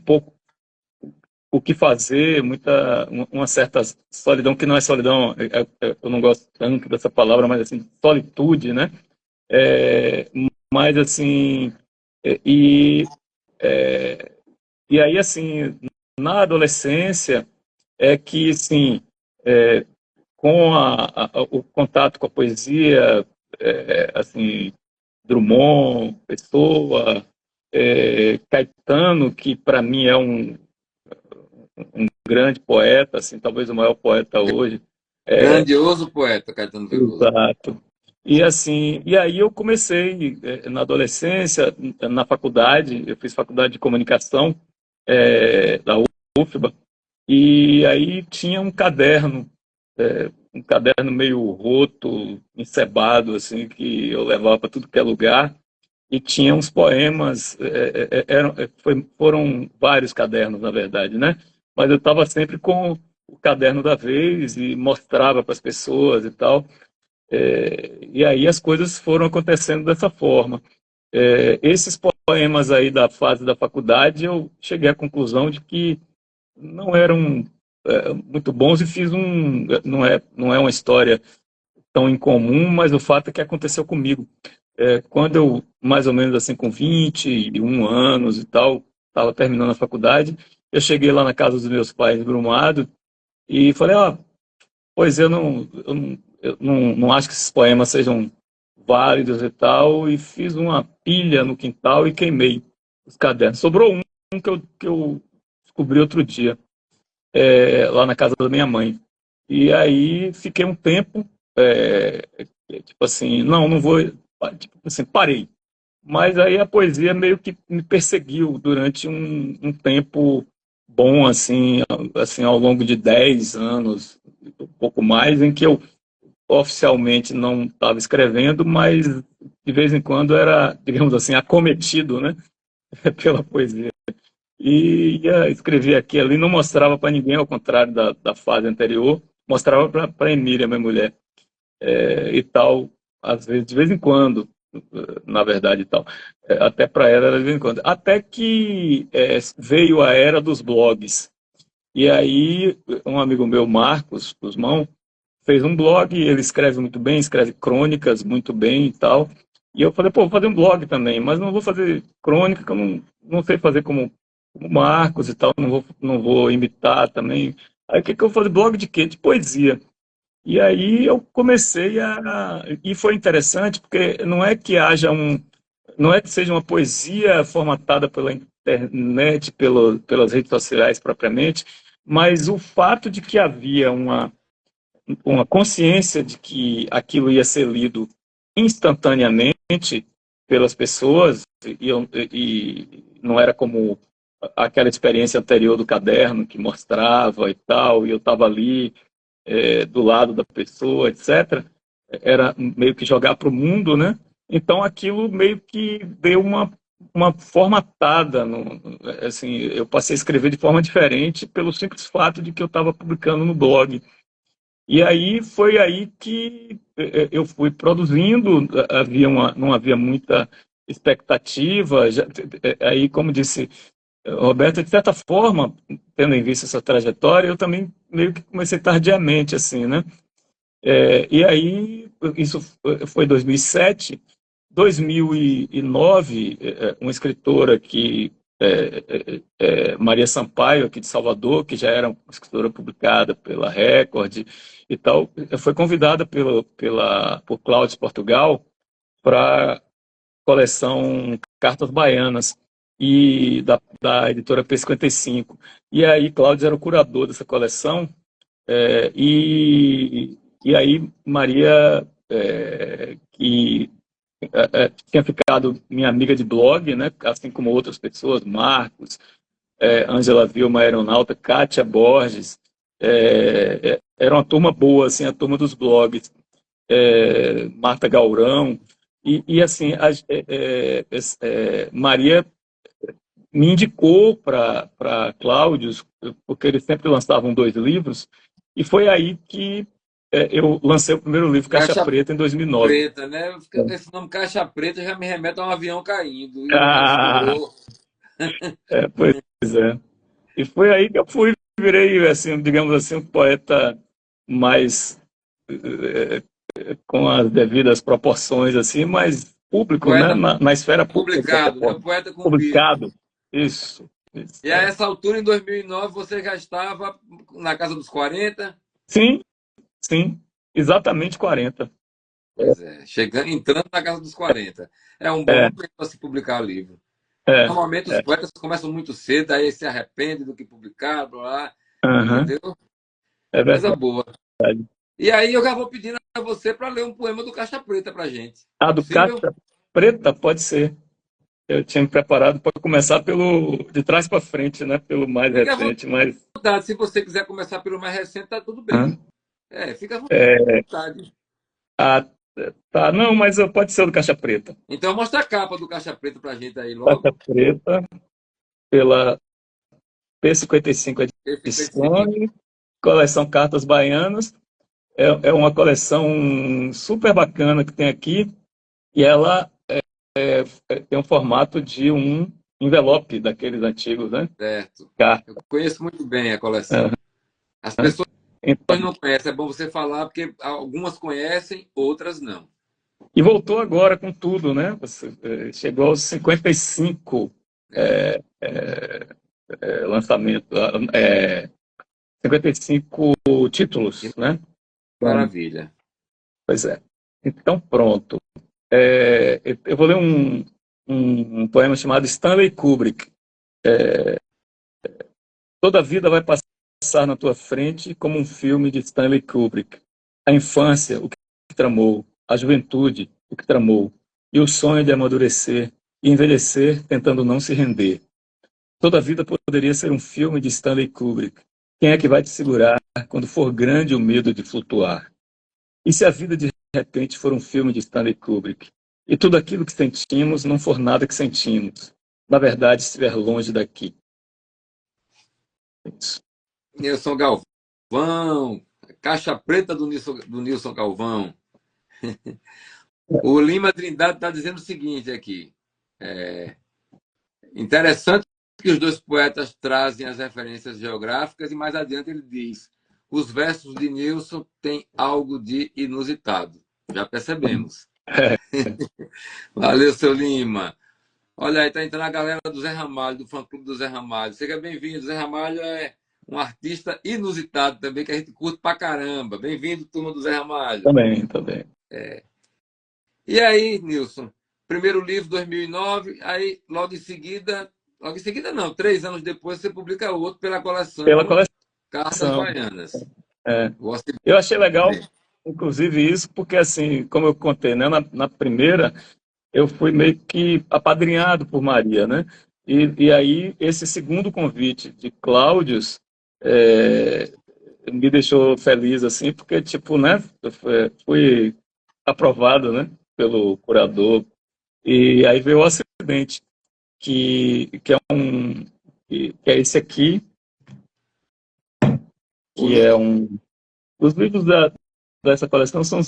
S4: pouco o que fazer, uma certa solidão, que não é solidão, eu não gosto tanto dessa palavra, mas assim, solitude, né? É, mas assim, e, e aí assim, na adolescência é que assim, é, com o contato com a poesia, assim, Drummond, Pessoa, Caetano, que para mim é um grande poeta, assim, talvez o maior poeta hoje.
S2: Grandioso poeta, Caetano Veloso.
S4: Exato. E assim, e aí eu comecei na adolescência, na faculdade, eu fiz faculdade de comunicação da UFBA, e aí tinha um caderno meio roto, encebado, assim, que eu levava para tudo que é lugar, e tinha uns poemas, foram vários cadernos, na verdade, né? Mas eu estava sempre com o caderno da vez e mostrava para as pessoas e tal. E aí as coisas foram acontecendo dessa forma. Esses poemas aí da fase da faculdade, eu cheguei à conclusão de que não eram muito bons e fiz não é uma história tão incomum, mas o fato é que aconteceu comigo. Quando eu, mais ou menos assim, com 21 anos e tal, estava terminando a faculdade, eu cheguei lá na casa dos meus pais, em Brumado, e falei, pois eu não acho que esses poemas sejam válidos e tal, e fiz uma pilha no quintal e queimei os cadernos. Sobrou um que eu descobri outro dia, lá na casa da minha mãe. E aí fiquei um tempo, tipo assim, não vou, tipo assim, parei. Mas aí a poesia meio que me perseguiu durante um tempo bom, assim, ao longo de 10 anos, um pouco mais, em que eu oficialmente não estava escrevendo, mas de vez em quando era, digamos assim, acometido, né, pela poesia. E ia escrever aqui e ali, não mostrava para ninguém, ao contrário da fase anterior, mostrava para Emília, minha mulher, e tal, às vezes, de vez em quando, na verdade e tal, até para ela de vez em quando. Até que veio a era dos blogs. E aí, um amigo meu, Marcos Guzmão, fez um blog, ele escreve muito bem, escreve crônicas muito bem e tal. E eu falei, pô, vou fazer um blog também, mas não vou fazer crônica, que eu não sei fazer como Marcos e tal, não vou imitar também. Aí o que eu vou fazer? Blog de quê? De poesia. E aí eu comecei a. E foi interessante, porque não é que seja uma poesia formatada pela internet, pelas redes sociais propriamente, mas o fato de que havia uma consciência de que aquilo ia ser lido instantaneamente pelas pessoas, e não era como aquela experiência anterior do caderno que mostrava e tal, e eu estava ali do lado da pessoa, etc. Era meio que jogar para o mundo, né? Então aquilo meio que deu uma formatada, assim, eu passei a escrever de forma diferente pelo simples fato de que eu estava publicando no blog. E aí foi aí que eu fui produzindo, não havia muita expectativa. Aí, como disse Roberto, de certa forma, tendo em vista essa trajetória, eu também meio que comecei tardiamente, assim, né? E aí, isso foi 2007. 2009, uma escritora Maria Sampaio, aqui de Salvador, que já era uma escritora publicada pela Record e tal, foi convidada por Cláudio Portugal para a coleção Cartas Baianas e da editora P55. E aí Cláudio era o curador dessa coleção, e aí Maria, que tinha ficado minha amiga de blog, né, assim como outras pessoas, Marcos, Ângela Vilma, aeronauta, Kátia Borges, era uma turma boa, assim, a turma dos blogs, Marta Gaurão, e assim, Maria me indicou para Cláudio, porque eles sempre lançavam 2 livros, e foi aí que eu lancei o primeiro livro, Caixa
S2: Caixa
S4: Preta, em 2009.
S2: Preta, né? Esse nome Caixa Preta já me remete a um avião caindo. E o nome
S4: Ah,
S2: ficou.
S4: pois é. E foi aí que eu virei, assim, digamos assim, um poeta mais com as devidas proporções, assim, mais público, né?
S2: Poeta
S4: Na esfera pública, de qualquer
S2: publicado, né? O
S4: forma.
S2: poeta com B.
S4: Publicado. Isso,
S2: E a essa altura, em 2009, você já estava na casa dos 40?
S4: Sim, sim, exatamente 40.
S2: Pois é, chegando, entrando na casa dos 40. É um bom
S4: É,
S2: momento para se publicar livro.
S4: é,
S2: Normalmente os
S4: é.
S2: poetas começam muito cedo, aí se arrependem do que publicaram, blá, blá,
S4: Aham,
S2: entendeu?
S4: é
S2: Coisa
S4: verdade.
S2: boa. E aí eu já vou pedindo a você para ler um poema do Caixa Preta para gente.
S4: A
S2: É
S4: do
S2: possível?
S4: Caixa Preta pode ser. Eu tinha me preparado para começar pelo de trás para frente, né? Pelo mais
S2: Fica à
S4: recente, mas
S2: vontade. Se você quiser começar pelo mais recente, tá tudo bem.
S4: hã?
S2: É, fica à
S4: É,
S2: vontade.
S4: ah, tá, não, mas pode ser o do Caixa Preta.
S2: Então mostra a capa do Caixa Preta para gente aí
S4: Caixa
S2: logo.
S4: Preta pela P55
S2: P55.
S4: Edições, coleção Cartas Baianas. É uma coleção super bacana que tem aqui e ela tem um formato de um envelope daqueles antigos, né?
S2: Certo.
S4: Carta.
S2: Eu conheço muito bem a
S4: Aham.
S2: coleção. As pessoas
S4: Então,
S2: não conhecem, é bom você falar, porque algumas conhecem, outras não.
S4: e voltou agora com tudo, né? Chegou aos 55
S2: É,
S4: lançamentos, 55
S2: que
S4: títulos, né? Então,
S2: maravilha.
S4: pois é. Então, pronto. Eu vou ler um poema chamado Stanley Kubrick. Toda a vida vai passar na tua frente como um filme de Stanley Kubrick. A infância, o que tramou, a juventude, o que tramou, e o sonho de amadurecer e envelhecer tentando não se render. Toda a vida poderia ser um filme de Stanley Kubrick. Quem é que vai te segurar quando for grande o medo de flutuar? E se a vida de repente for um filme de Stanley Kubrick? E tudo aquilo que sentimos não for nada que sentimos. Na verdade, estiver longe daqui. É isso.
S2: Nilson Galvão, Caixa Preta do Nilson Galvão. O Lima Trindade está dizendo o seguinte aqui. Interessante que os dois poetas trazem as referências geográficas e mais adiante ele diz: os versos de Nilson têm algo de inusitado. Já percebemos. Valeu, seu Lima. Olha aí, tá entrando a galera do Zé Ramalho, do fã-clube do Zé Ramalho. Seja bem-vindo. Zé Ramalho é um artista inusitado também, que a gente curte pra caramba. Bem-vindo, turma do Zé Ramalho.
S4: Também, também.
S2: E aí, Nilson? Primeiro livro, 2009, aí logo em seguida não, 3 anos depois você publica outro pela
S4: Pela
S2: coleção Cartas
S4: coleção.
S2: Baianas.
S4: É.
S2: Gosto de
S4: Eu achei legal,
S2: ver.
S4: inclusive, isso, porque, assim, como eu contei, né, na primeira, eu fui meio que apadrinhado por Maria, né? E aí, esse segundo convite de Cláudios me deixou feliz, assim, porque, tipo, né, fui aprovado, né, pelo curador. E aí veio o acidente, que é esse aqui,
S2: O
S4: que é um... Os livros dessa coleção são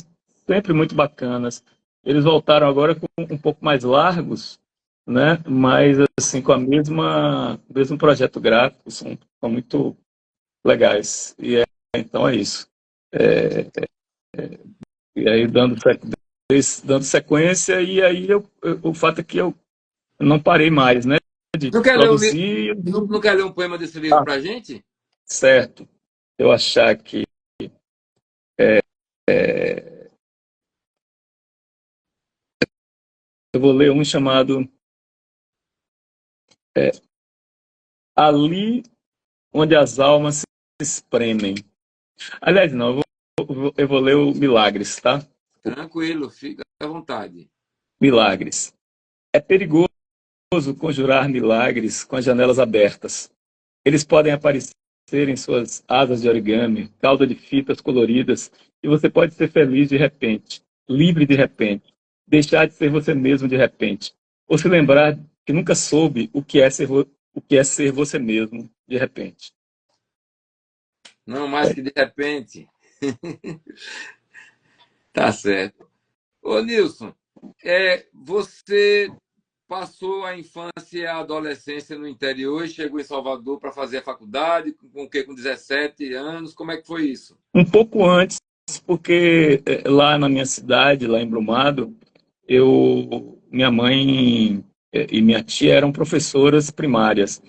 S4: sempre muito bacanas. Eles voltaram agora com um pouco mais largos, né? Mas assim com a mesmo projeto gráfico, são muito legais. Então é isso. E aí dando sequência e aí o fato é que eu não parei mais, né? De
S2: não, quer ler
S4: produzir.
S2: não quer ler um poema desse livro
S4: Ah,
S2: pra gente?
S4: certo. Eu achar que eu vou ler um chamado Ali onde as almas se espremem. Aliás, não, eu vou ler o Milagres, tá?
S2: Tranquilo, fica à vontade.
S4: Milagres. É perigoso conjurar milagres com as janelas abertas. Eles podem aparecer em suas asas de origami, cauda de fitas coloridas, e você pode ser feliz de repente, livre de repente, deixar de ser você mesmo de repente, ou se lembrar que nunca soube o que é ser você mesmo de repente.
S2: Não mais que de repente. Tá certo. Ô, Nilson, você passou a infância e a adolescência no interior e chegou em Salvador para fazer a faculdade, com o quê? Com 17 anos? Como é que foi isso?
S4: Um pouco antes, porque lá na minha cidade, lá em Brumado, minha mãe e minha tia eram professoras primárias.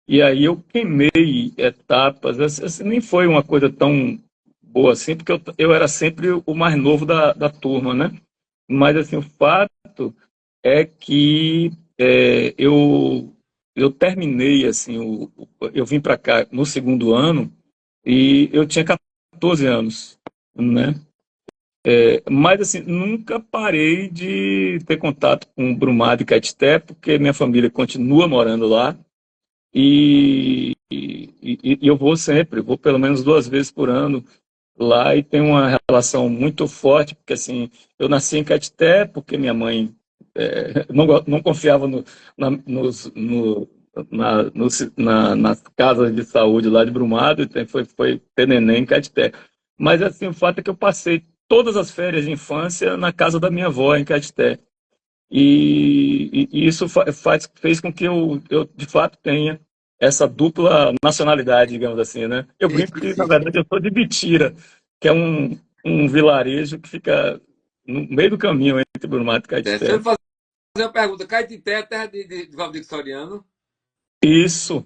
S4: E aí eu queimei etapas, assim, nem foi uma coisa tão boa assim, porque eu era sempre o mais novo da turma, né? Mas assim, o fato é que eu terminei, assim, eu vim para cá no segundo ano e eu tinha 14 anos, né? Mas, assim, nunca parei de ter contato com Brumado e Caetité, porque minha família continua morando lá e eu vou sempre, vou pelo menos 2 vezes por ano lá e tenho uma relação muito forte, porque, assim, eu nasci em Caetité porque minha mãe não confiava nas casas de saúde lá de Brumado, e foi ter neném em Caetité. Mas, assim, o fato é que eu passei todas as férias de infância na casa da minha avó, em Caetité. E isso fez com que eu, de fato, tenha essa dupla nacionalidade, digamos assim, né? Eu brinco que, na verdade, eu sou de Bitira, que é um vilarejo que fica no meio do caminho entre Brumado e
S2: Se eu
S4: Caetité.
S2: fazer uma pergunta, Caetité é terra de Valdir Soriano?
S4: Isso.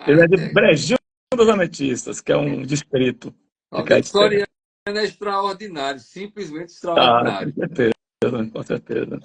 S4: Ele é de
S2: É.
S4: Brejinho das Ametistas, que é um distrito de
S2: Valdir
S4: Caetité.
S2: Soriano é extraordinário, simplesmente
S4: Ah, com
S2: extraordinário.
S4: certeza, com certeza.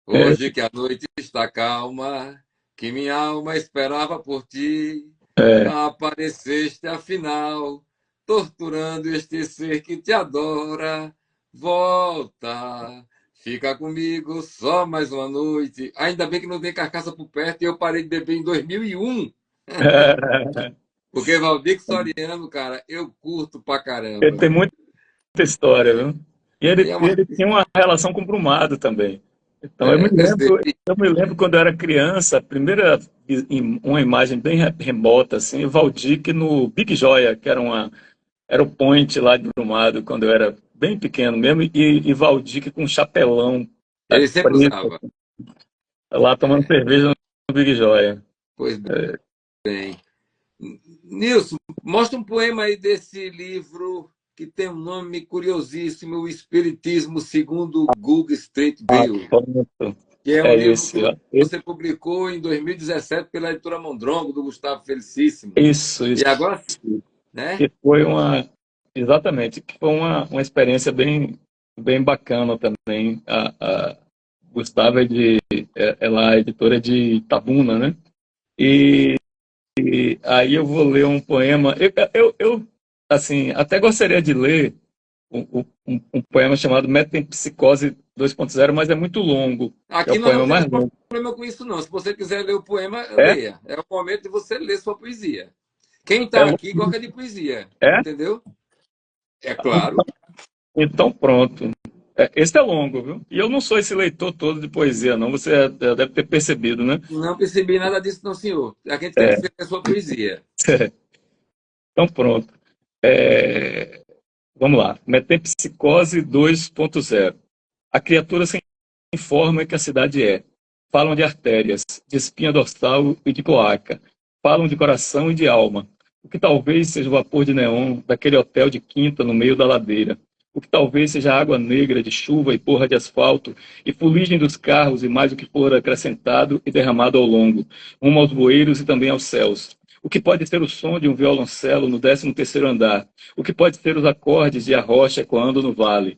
S2: Hoje que a noite está calma, que minha alma esperava por ti,
S4: É,
S2: apareceste afinal, torturando este ser que te adora. Volta, fica comigo só mais uma noite. Ainda bem que não tem carcaça por perto e eu parei de beber em 2001.
S4: é,
S2: Porque Valdir Soriano, cara, eu curto pra
S4: ele
S2: caramba.
S4: tem muita história, viu? E
S2: E
S4: ele,
S2: é uma...
S4: ele tinha uma relação com o Brumado também. Então,
S2: eu sei.
S4: eu me lembro quando eu era criança, a primeira uma imagem bem remota, assim, o Valdir no Big Joia, que era o point lá de Brumado, quando eu era bem pequeno mesmo, e Valdir com um chapelão
S2: Ele sempre
S4: preto,
S2: usava.
S4: lá tomando cerveja no Big Joia.
S2: Pois bem. Nilson, mostra um poema aí desse livro que tem um nome curiosíssimo, O Espiritismo segundo Google Street View,
S4: Pronto.
S2: que é um
S4: É
S2: livro que
S4: esse, ó.
S2: você publicou em 2017 pela editora Mondrongo, do Gustavo Felicíssimo.
S4: Isso,
S2: E agora, né?
S4: que foi exatamente, que foi uma experiência bem bacana também. A Gustavo ela é editora de Itabuna, né? E aí eu vou ler um poema. Assim, até gostaria de ler um poema chamado Metempsicose 2.0, mas é muito longo. É
S2: Aqui
S4: o
S2: nós não
S4: poema mais
S2: temos
S4: longo.
S2: problema com isso, não. Se você quiser ler o poema,
S4: É?
S2: leia. É o momento de você ler sua poesia. Quem
S4: É
S2: está aqui
S4: longo?
S2: gosta de poesia,
S4: É?
S2: entendeu? É claro.
S4: Então pronto. Esse é longo, viu? E eu não sou esse leitor todo de poesia, não. Você deve ter percebido, né?
S2: Não percebi nada disso, não, senhor. A gente quer ver a sua poesia.
S4: Então pronto. É, Vamos lá. Metempsicose 2.0. A criatura sem forma que a cidade é. Falam de artérias, de espinha dorsal e de cloaca. Falam de coração e de alma. O que talvez seja o vapor de neon daquele hotel de quinta no meio da ladeira. O que talvez seja a água negra de chuva e porra de asfalto e fuligem dos carros e mais o que for acrescentado e derramado ao longo, rumo aos bueiros e também aos céus. O que pode ser o som de um violoncelo no 13º andar. O que pode ser os acordes de a rocha ecoando no vale.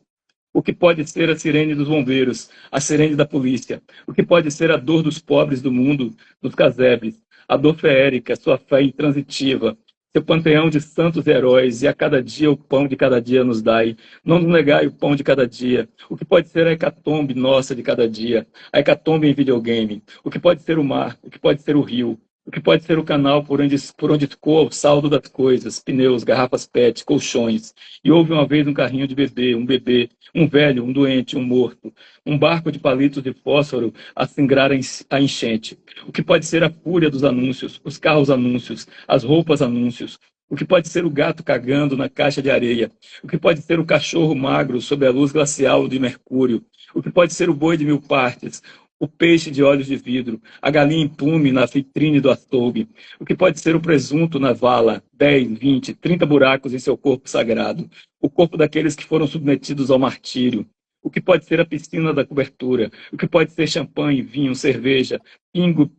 S4: O que pode ser a sirene dos bombeiros, a sirene da polícia? O que pode ser a dor dos pobres do mundo, dos casebres? A dor feérica, sua fé intransitiva, seu panteão de santos heróis, e a cada dia o pão de cada dia nos dai. Não nos negai o pão de cada dia. O que pode ser a hecatombe nossa de cada dia? A hecatombe em videogame. O que pode ser o mar? O que pode ser o rio? O que pode ser o canal por onde escoa o saldo das coisas, pneus, garrafas PET, colchões. E houve uma vez um carrinho de bebê, um velho, um doente, um morto, um barco de palitos de fósforo a singrar a enchente. O que pode ser a fúria dos anúncios, os carros anúncios, as roupas anúncios. O que pode ser o gato cagando na caixa de areia. O que pode ser o cachorro magro sob a luz glacial de Mercúrio. O que pode ser o boi de 1000 partes. o peixe de olhos de vidro, a galinha em plume na vitrine do açougue, o que pode ser o presunto na vala, 10, 20, 30 buracos em seu corpo sagrado, o corpo daqueles que foram submetidos ao martírio, o que pode ser a piscina da cobertura, o que pode ser champanhe, vinho, cerveja,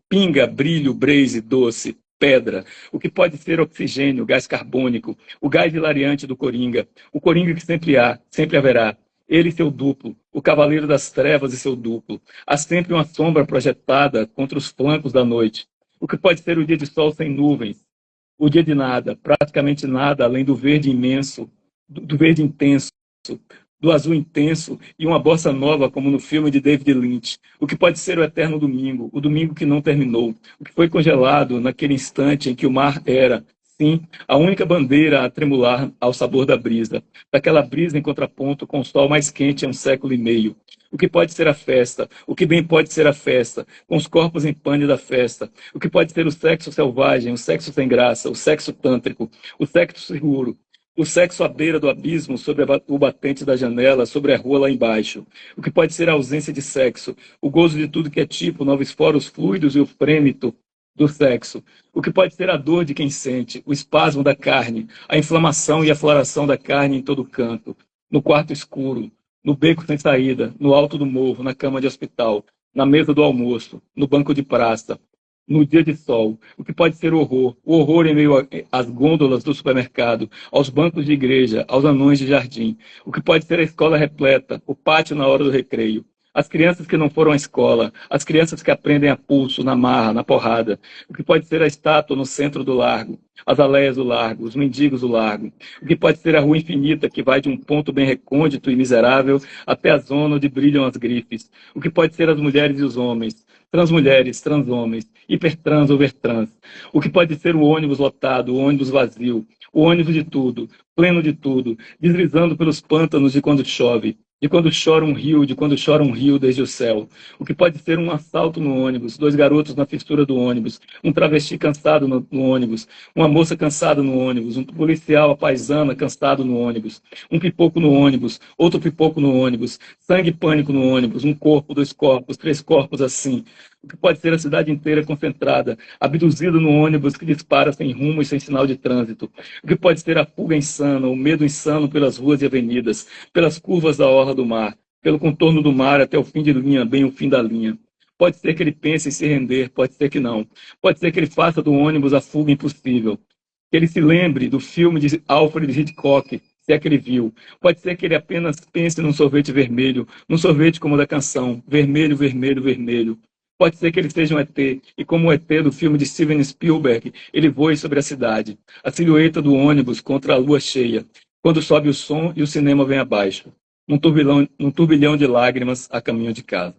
S4: pinga, brilho, braise, doce, pedra, o que pode ser oxigênio, gás carbônico, o gás hilariante do Coringa, o Coringa que sempre há, sempre haverá, ele e seu duplo, o cavaleiro das trevas e seu duplo. Há sempre uma sombra projetada contra os flancos da noite. O que pode ser o dia de sol sem nuvens, o dia de nada, praticamente nada, além do verde imenso, do verde intenso, do azul intenso e uma bossa nova, como no filme de David Lynch. O que pode ser o eterno domingo, o domingo que não terminou, o que foi congelado naquele instante em que o mar era, sim, a única bandeira a tremular ao sabor da brisa, daquela brisa em contraponto com o sol mais quente há um século e meio. O que pode ser a festa, o que bem pode ser a festa, com os corpos em pane da festa. O que pode ser o sexo selvagem, o sexo sem graça, o sexo tântrico, o sexo seguro, o sexo à beira do abismo, sobre o batente da janela, sobre a rua lá embaixo. O que pode ser a ausência de sexo, o gozo de tudo que é tipo, novos foros fluidos e o frêmito do sexo. O que pode ser a dor de quem sente, o espasmo da carne, a inflamação e a floração da carne em todo canto, no quarto escuro, no beco sem saída, no alto do morro, na cama de hospital, na mesa do almoço, no banco de praça, no dia de sol, o que pode ser o horror em meio às gôndolas do supermercado, aos bancos de igreja, aos anões de jardim, o que pode ser a escola repleta, o pátio na hora do recreio, as crianças que não foram à escola, as crianças que aprendem a pulso, na marra, na porrada, o que pode ser a estátua no centro do largo, as aleias do largo, os mendigos do largo, o que pode ser a rua infinita que vai de um ponto bem recôndito e miserável até a zona onde brilham as grifes, o que pode ser as mulheres e os homens, transmulheres, transhomens, hipertrans, overtrans, o que pode ser o ônibus lotado, o ônibus vazio, o ônibus de tudo, pleno de tudo, deslizando pelos pântanos de quando chove, de quando chora um rio, de quando chora um rio desde o céu. O que pode ser um assalto no ônibus, dois garotos na fissura do ônibus, um travesti cansado no ônibus, uma moça cansada no ônibus, um policial à paisana cansado no ônibus, um pipoco no ônibus, outro pipoco no ônibus, sangue e pânico no ônibus, um corpo, dois corpos, três corpos assim. O que pode ser a cidade inteira concentrada, abduzida no ônibus que dispara sem rumo e sem sinal de trânsito. O que pode ser a fuga insana, o medo insano pelas ruas e avenidas, pelas curvas da orla do mar, pelo contorno do mar até o fim de linha, bem o fim da linha. Pode ser que ele pense em se render, pode ser que não. Pode ser que ele faça do ônibus a fuga impossível. Que ele se lembre do filme de Alfred Hitchcock, se é que ele viu. Pode ser que ele apenas pense num sorvete vermelho, num sorvete como o da canção, vermelho, vermelho, vermelho. Pode ser que ele seja um ET, e como o ET do filme de Steven Spielberg, ele voe sobre a cidade, a silhueta do ônibus contra a lua cheia, quando sobe o som e o cinema vem abaixo, num turbilhão de lágrimas a caminho de casa.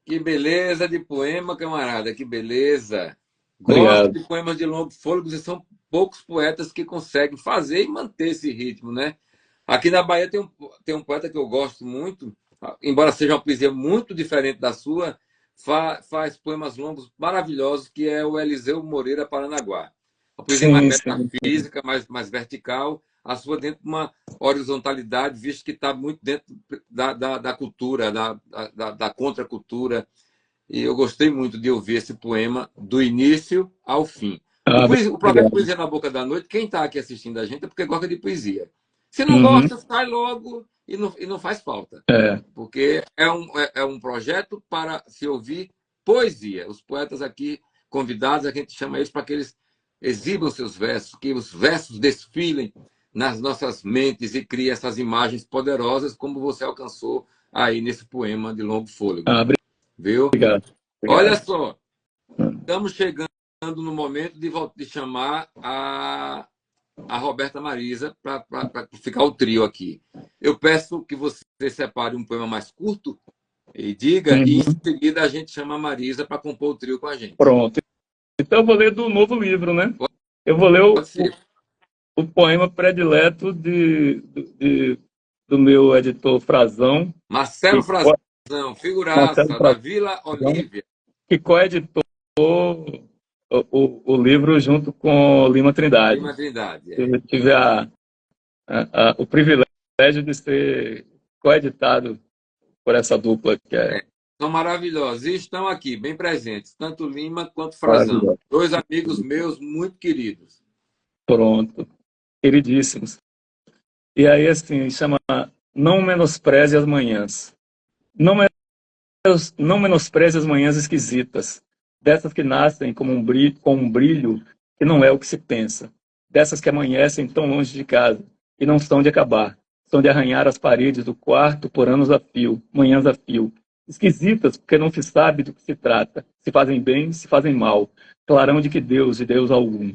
S2: Que beleza de poema, camarada, que beleza.
S4: Obrigado.
S2: Gosto de poemas de longo fôlego, e são poucos poetas que conseguem fazer e manter esse ritmo, né? Aqui na Bahia tem um poeta que eu gosto muito, embora seja uma poesia muito diferente da sua, faz poemas longos maravilhosos, que é o Eliseu Moreira Paranaguá. Uma poesia mais metafísica, mais vertical, a sua dentro de uma horizontalidade, visto que está muito dentro da cultura, da contracultura. E eu gostei muito de ouvir esse poema do início ao fim. O próprio Poesia na Boca da Noite, quem está aqui assistindo a gente é porque gosta de poesia. Se não gosta, sai logo e não faz falta. Porque é um projeto para se ouvir poesia. Os poetas aqui convidados, a gente chama eles para que eles exibam seus versos, que os versos desfilem nas nossas mentes e criem essas imagens poderosas, como você alcançou aí nesse poema de longo fôlego. Viu?
S4: Obrigado.
S2: Olha só, estamos chegando no momento de chamar a Roberta Marisa para ficar o trio aqui. Eu peço que você separe um poema mais curto e diga, e em seguida a gente chama a Marisa para compor o trio com a gente.
S4: Pronto. Então eu vou ler do novo livro, né? Eu vou ler o poema predileto do meu editor Frazão.
S2: Marcelo Frazão, figuraça da Vila Olívia.
S4: Que coeditou o livro junto com Lima Trindade.
S2: Lima Trindade,
S4: Eu tive o privilégio de ser coeditado por essa dupla, que é
S2: são maravilhosos e estão aqui, bem presentes, tanto Lima quanto Frazão.
S4: Maravilhoso.
S2: Dois amigos meus muito queridos.
S4: Pronto. Queridíssimos. E aí, assim, chama Não Menospreze as Manhãs. Não, não menospreze as manhãs esquisitas, dessas que nascem como com um brilho que não é o que se pensa, dessas que amanhecem tão longe de casa e não são de acabar, são de arranhar as paredes do quarto por anos a fio, manhãs a fio. Esquisitas porque não se sabe do que se trata, se fazem bem, se fazem mal, clarão de que Deus e Deus algum.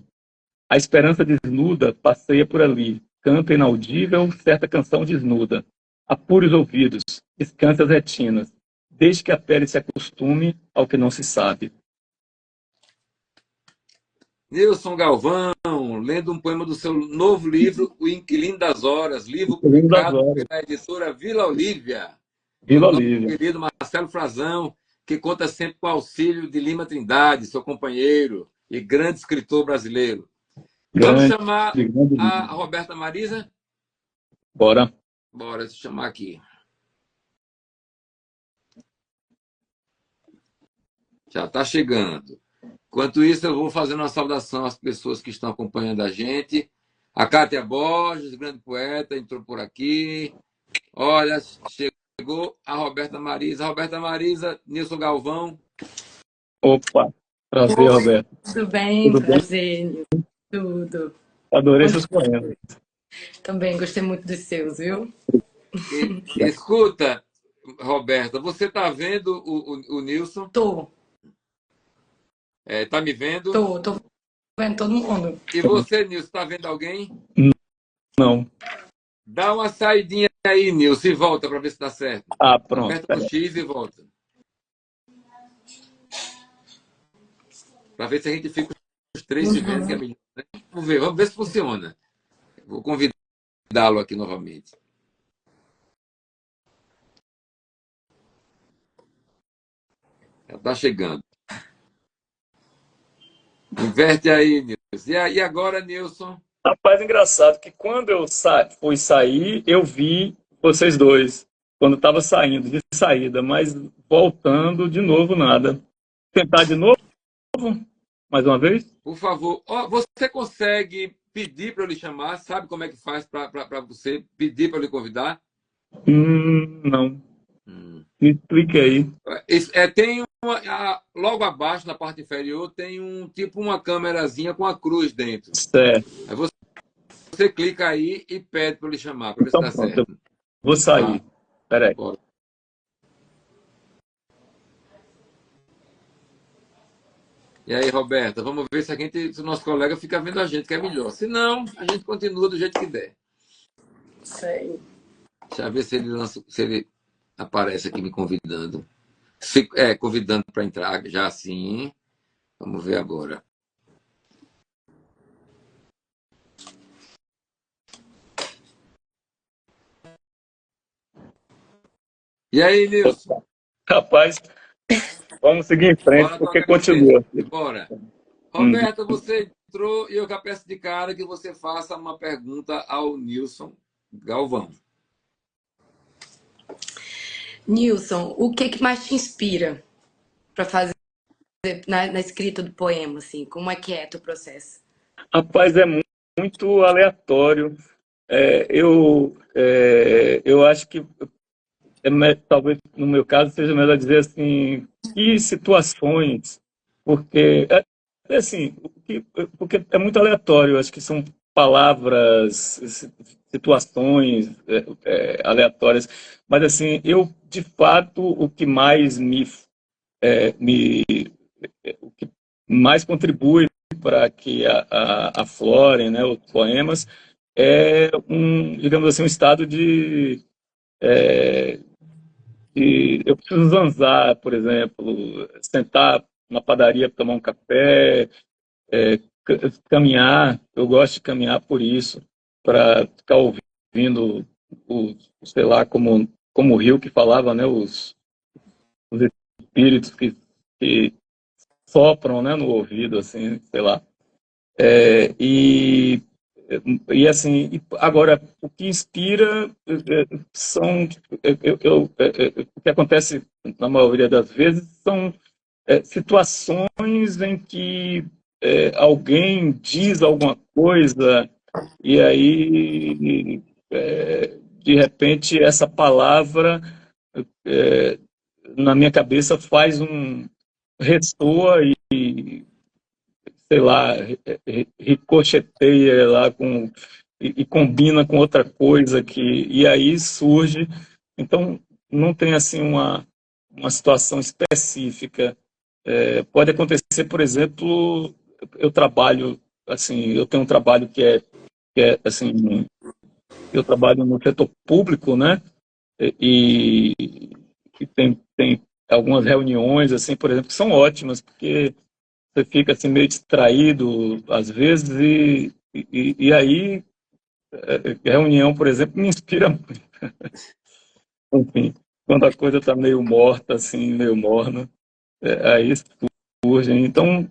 S4: A esperança desnuda passeia por ali, canta inaudível certa canção desnuda. Apure os ouvidos, descanse as retinas, desde que a pele se acostume ao que não se sabe.
S2: Nilson Galvão, lendo um poema do seu novo livro, O Inquilino das Horas, livro
S4: Inquilino das
S2: publicado
S4: Horas.
S2: pela editora Vila Olívia.
S4: Vila
S2: Do nosso
S4: Olívia.
S2: querido Marcelo Frazão, que conta sempre com o auxílio de Lima Trindade, seu companheiro e grande escritor brasileiro. Vamos
S4: Grande,
S2: chamar
S4: grande
S2: a
S4: livro.
S2: Roberta Marisa?
S4: Bora.
S2: Bora, deixa eu chamar aqui. Já está chegando. Enquanto isso, eu vou fazendo uma saudação às pessoas que estão acompanhando a gente. A Cátia Borges, grande poeta, entrou por aqui. Olha, chegou a Roberta Marisa. Roberta Marisa, Nilson Galvão.
S4: Opa, prazer,
S3: Oi,
S4: Roberto.
S3: tudo bem?
S4: Tudo bem?
S3: Prazer, tudo.
S4: Adorei
S3: Onde
S4: seus poemas.
S3: também gostei muito dos seus, viu?
S2: Escuta, Roberta, você está vendo o Nilson?
S3: Tô,
S2: Tá me vendo?
S3: tô vendo todo mundo.
S2: E você, Nilson, está vendo alguém?
S4: Não.
S2: Dá uma saidinha aí, Nilson, e volta para ver se dá certo.
S4: Ah, pronto.
S2: Aperta no X e volta. Para ver se a gente fica os três se vendo, que é melhor. Né? Vamos ver se funciona. Vou convidá-lo aqui novamente. Já está chegando. Inverte aí, Nilson. E agora, Nilson?
S4: Rapaz, engraçado que quando eu fui sair, eu vi vocês dois. Quando estava saindo, de saída, mas voltando de novo, nada. Tentar de novo? Mais uma vez?
S2: Por favor, você consegue pedir para eu lhe chamar? Sabe como é que faz para você pedir para eu lhe convidar?
S4: Não. Me explique aí.
S2: Tem logo abaixo, na parte inferior, tem uma câmerazinha com a cruz dentro.
S4: Certo.
S2: Aí você clica aí e pede para eu lhe chamar, para ver
S4: Então,
S2: se dá
S4: pronto,
S2: certo.
S4: eu vou sair. Peraí.
S2: Bora. E aí, Roberta, vamos ver se o nosso colega fica vendo a gente, que é melhor. Se não, a gente continua do jeito que der.
S3: Sei.
S2: Deixa eu ver se ele aparece aqui me convidando. Convidando para entrar já assim. Vamos ver agora. E aí, Nilson?
S4: Rapaz, vamos seguir em frente,
S2: Bora
S4: porque
S2: tocar
S4: continua.
S2: Bora. Roberta, você entrou e eu já peço de cara que você faça uma pergunta ao Nilson Galvão.
S3: Nilson, o que mais te inspira para fazer na escrita do poema, assim? Como é que é teu processo?
S4: Rapaz, é muito aleatório. Eu acho que talvez no meu caso seja melhor dizer assim, que situações, porque assim, porque é muito aleatório. Acho que são palavras, situações aleatórias, mas assim, eu de fato o que mais o que mais contribui para que aflorem, né, os poemas é digamos assim, um estado eu preciso zanzar, por exemplo, sentar na padaria para tomar um café, caminhar. Eu gosto de caminhar por isso, para ficar ouvindo sei lá, como o Rio que falava, né, os espíritos que sopram, né, no ouvido, assim, sei lá. E E assim, agora, o que inspira são, o que acontece na maioria das vezes são situações em que alguém diz alguma coisa e aí, de repente, essa palavra é, na minha cabeça faz ressoa e sei lá, ricocheteia lá e combina com outra coisa e aí surge. Então, não tem assim uma situação específica. Pode acontecer, por exemplo, eu trabalho, assim, eu tenho um trabalho que é assim, eu trabalho no setor público, né? E, e tem algumas reuniões, assim, por exemplo, que são ótimas, porque você fica assim meio distraído às vezes e aí reunião, por exemplo, me inspira muito. Enfim, quando a coisa está meio morta, assim, meio morna, aí surge. Então,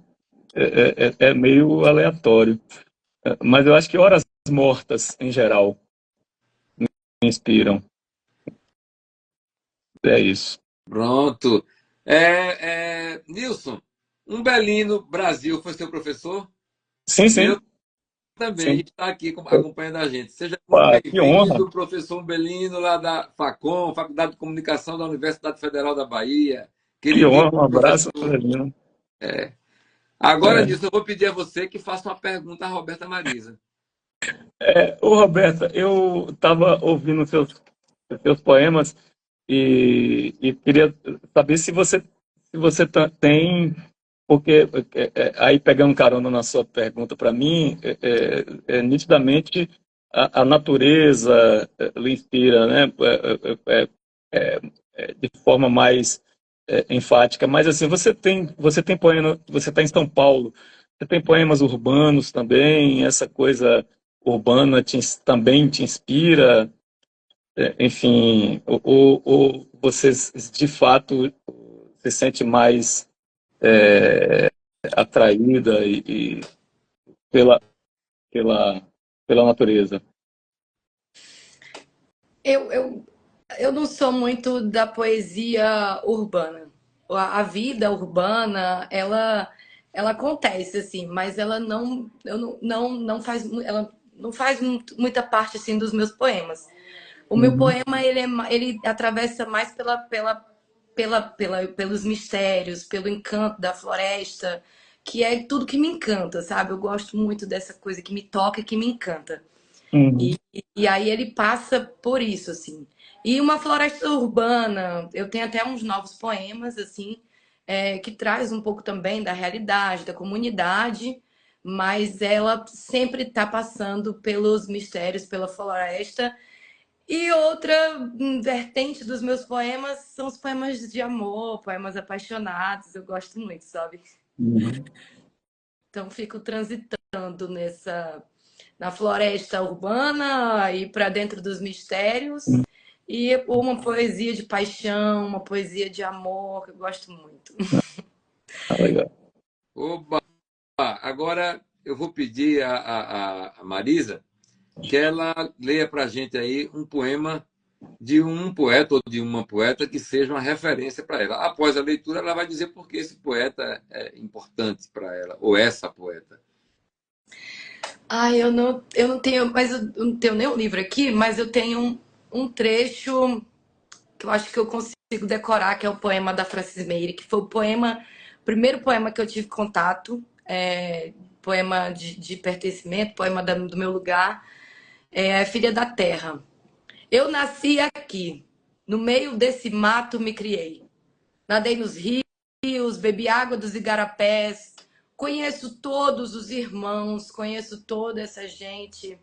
S4: é meio aleatório. Mas eu acho que horas mortas, em geral, me inspiram. É isso.
S2: Pronto. Nilson, Umbelino Brasil foi seu professor?
S4: Sim,
S2: Meu
S4: sim,
S2: também
S4: sim.
S2: está aqui acompanhando a gente. Seja muito
S4: Ah, que honra,
S2: bem-vindo, professor Umbelino, lá da FACOM, Faculdade de Comunicação da Universidade Federal da Bahia.
S4: que honra.
S2: Queridíssimo
S4: Um abraço,
S2: professor.
S4: Avelino.
S2: Agora,
S4: É.
S2: Nilson, eu vou pedir a você que faça uma pergunta à Roberta Marisa.
S4: Ô, Roberta, eu estava ouvindo seus poemas e queria saber se você tem, porque aí pegando carona na sua pergunta para mim, nitidamente a natureza lhe inspira, né? De forma mais enfática. Mas assim, você tem poema, você está em São Paulo, você tem poemas urbanos também, essa coisa urbana também te inspira, enfim, ou você de fato se sente mais atraída pela, pela, pela natureza.
S3: Eu, eu, eu não sou muito da poesia urbana. A vida urbana, ela acontece assim, mas ela não, eu não faz, ela não faz muita parte assim dos meus poemas. O meu
S4: Uhum,
S3: poema ele atravessa mais pelos mistérios, pelo encanto da floresta, que é tudo que me encanta, sabe? Eu gosto muito dessa coisa que me toca e que me encanta.
S4: uhum,
S3: E aí ele passa por isso, assim. E uma floresta urbana, eu tenho até uns novos poemas, assim, que traz um pouco também da realidade, da comunidade, mas ela sempre está passando pelos mistérios, pela floresta. E outra vertente dos meus poemas são os poemas de amor, poemas apaixonados, eu gosto muito, sabe?
S4: uhum.
S3: Então fico transitando na floresta urbana e para dentro dos mistérios e uma poesia de paixão, uma poesia de amor que eu gosto muito.
S4: Ah, legal.
S2: Oba! Agora eu vou pedir a Marisa que ela leia para a gente aí um poema de um poeta ou de uma poeta que seja uma referência para ela. Após a leitura, ela vai dizer por que esse poeta é importante para ela, ou essa poeta.
S3: Ai, eu não tenho, mas eu não tenho nenhum livro aqui, mas eu tenho um trecho que eu acho que eu consigo decorar, que é o poema da Francis Meire, que foi o primeiro poema que eu tive contato, poema de pertencimento, poema do meu lugar, é Filha da Terra. Eu nasci aqui, no meio desse mato me criei. Nadei nos rios, bebi água dos igarapés, conheço todos os irmãos, conheço toda essa gente,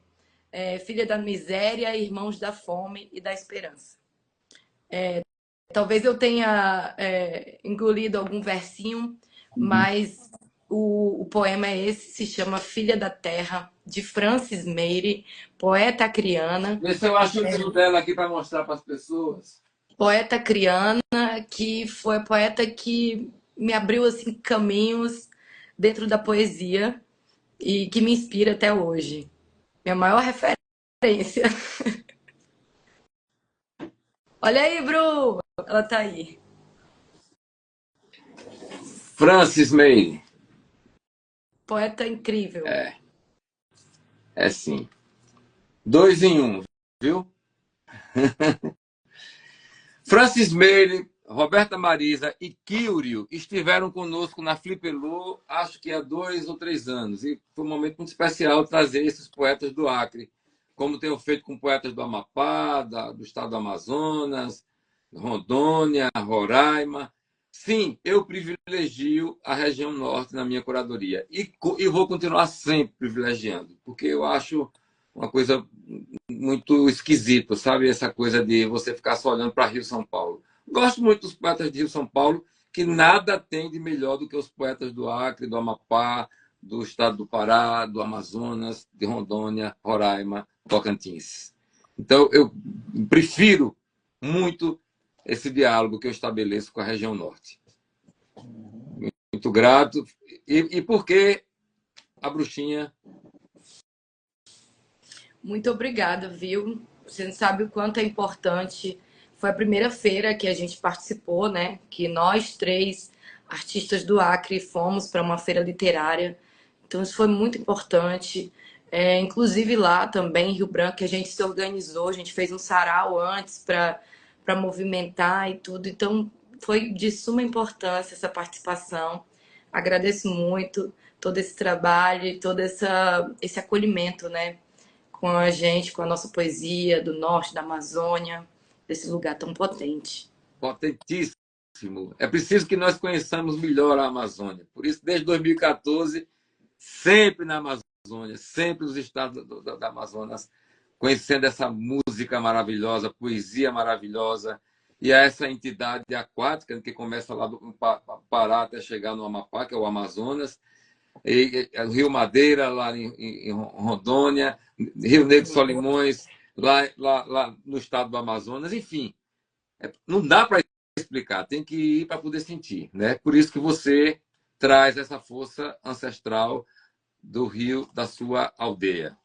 S3: filha da miséria, irmãos da fome e da esperança. Talvez eu tenha engolido algum versinho,
S4: Uhum.
S3: mas o poema é esse, se chama Filha da Terra, de Francis Meire, poeta acriana.
S2: Vê se eu acho o livro dela aqui para mostrar para as pessoas.
S3: Poeta acriana, que foi a poeta que me abriu assim caminhos dentro da poesia e que me inspira até hoje. Minha maior referência. Olha aí, Bru! Ela tá aí.
S2: Francis Meire.
S3: Poeta incrível.
S2: É sim. 2 em 1, viu? Francis Meire, Roberta Marisa e Kírio estiveram conosco na Flipelô, acho que há 2 ou 3 anos. E foi um momento muito especial trazer esses poetas do Acre, como tenho feito com poetas do Amapá, do estado do Amazonas, Rondônia, Roraima. Sim, eu privilegio a região norte na minha curadoria. E vou continuar sempre privilegiando, porque eu acho uma coisa muito esquisito, sabe? Essa coisa de você ficar só olhando para Rio São Paulo. Gosto muito dos poetas de Rio São Paulo, que nada tem de melhor do que os poetas do Acre, do Amapá, do estado do Pará, do Amazonas, de Rondônia, Roraima, Tocantins. Então, eu prefiro muito esse diálogo que eu estabeleço com a região norte. Muito grato. E por que a bruxinha?
S3: Muito obrigada, viu? Você não sabe o quanto é importante. Foi a primeira feira que a gente participou, né? Que nós três artistas do Acre fomos para uma feira literária. Então isso foi muito importante. Inclusive lá também, em Rio Branco, que a gente se organizou, a gente fez um sarau antes para movimentar e tudo. Então foi de suma importância essa participação. Agradeço muito todo esse trabalho e todo esse acolhimento, né? Com a gente, com a nossa poesia do norte, da Amazônia, desse lugar tão potente.
S2: Potentíssimo. É preciso que nós conheçamos melhor a Amazônia. Por isso, desde 2014, sempre na Amazônia, sempre nos estados da Amazonas, conhecendo essa música maravilhosa, poesia maravilhosa, e essa entidade aquática que começa lá do Pará até chegar no Amapá, que é o Amazonas, e Rio Madeira, lá em Rondônia, Rio Negro Solimões, lá no estado do Amazonas, enfim. Não dá para explicar, tem que ir para poder sentir. Né? Por isso que você traz essa força ancestral do rio da sua aldeia.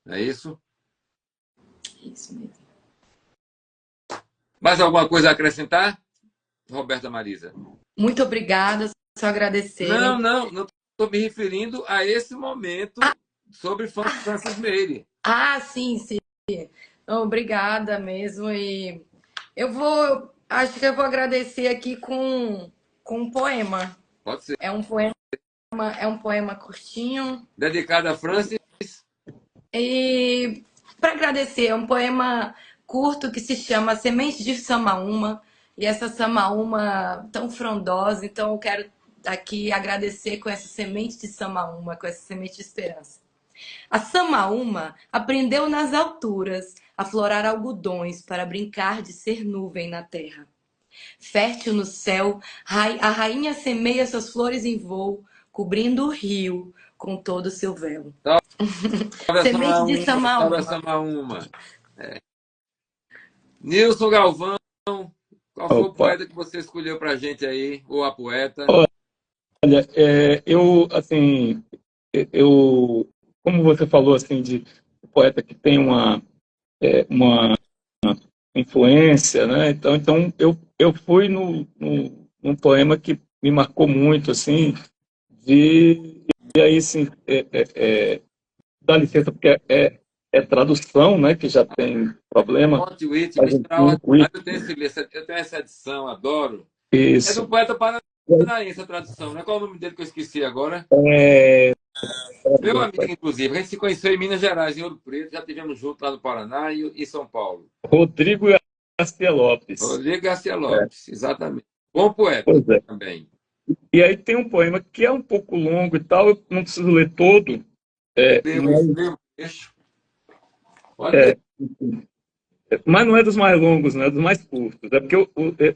S2: Não é isso?
S3: Isso mesmo.
S2: Mais alguma coisa a acrescentar, Roberta Marisa?
S3: Muito obrigada, só agradecer.
S2: Não estou me referindo a esse momento sobre Francis Meire.
S3: Sim. Obrigada mesmo. E acho que eu vou agradecer aqui com um poema.
S2: Pode ser.
S3: É um poema curtinho.
S2: Dedicado a Francis.
S3: E para agradecer, é um poema curto que se chama Semente de Samaúma. E essa samaúma tão frondosa, então eu quero aqui agradecer com essa semente de samaúma, com essa semente de esperança. A samaúma aprendeu nas alturas a florar algodões para brincar de ser nuvem na terra. Fértil no céu, a rainha semeia suas flores em voo, cobrindo o rio com todo o seu véu. Semente de
S2: Samaúma. Nilson Galvão, qual foi o poeta que você escolheu para a gente aí, ou a poeta?
S4: Olha, como você falou, assim, de poeta que tem uma influência, né? Então eu fui num poema que me marcou muito, assim, e aí, assim, dá licença, porque é tradução, né, que já tem problema.
S2: Monte Whitman, eu tenho essa edição, adoro.
S4: Isso.
S2: É do poeta paranaense a tradução, né? Qual é o nome dele que eu esqueci agora? Meu amigo, inclusive, a gente se conheceu em Minas Gerais, em Ouro Preto, já tivemos junto lá no Paraná e em São Paulo.
S4: Rodrigo Garcia Lopes.
S2: Rodrigo Garcia Lopes, exatamente. Bom poeta também.
S4: E aí tem um poema que é um pouco longo e tal, eu não preciso ler todo. Mas não é dos mais longos, né? É dos mais curtos. É porque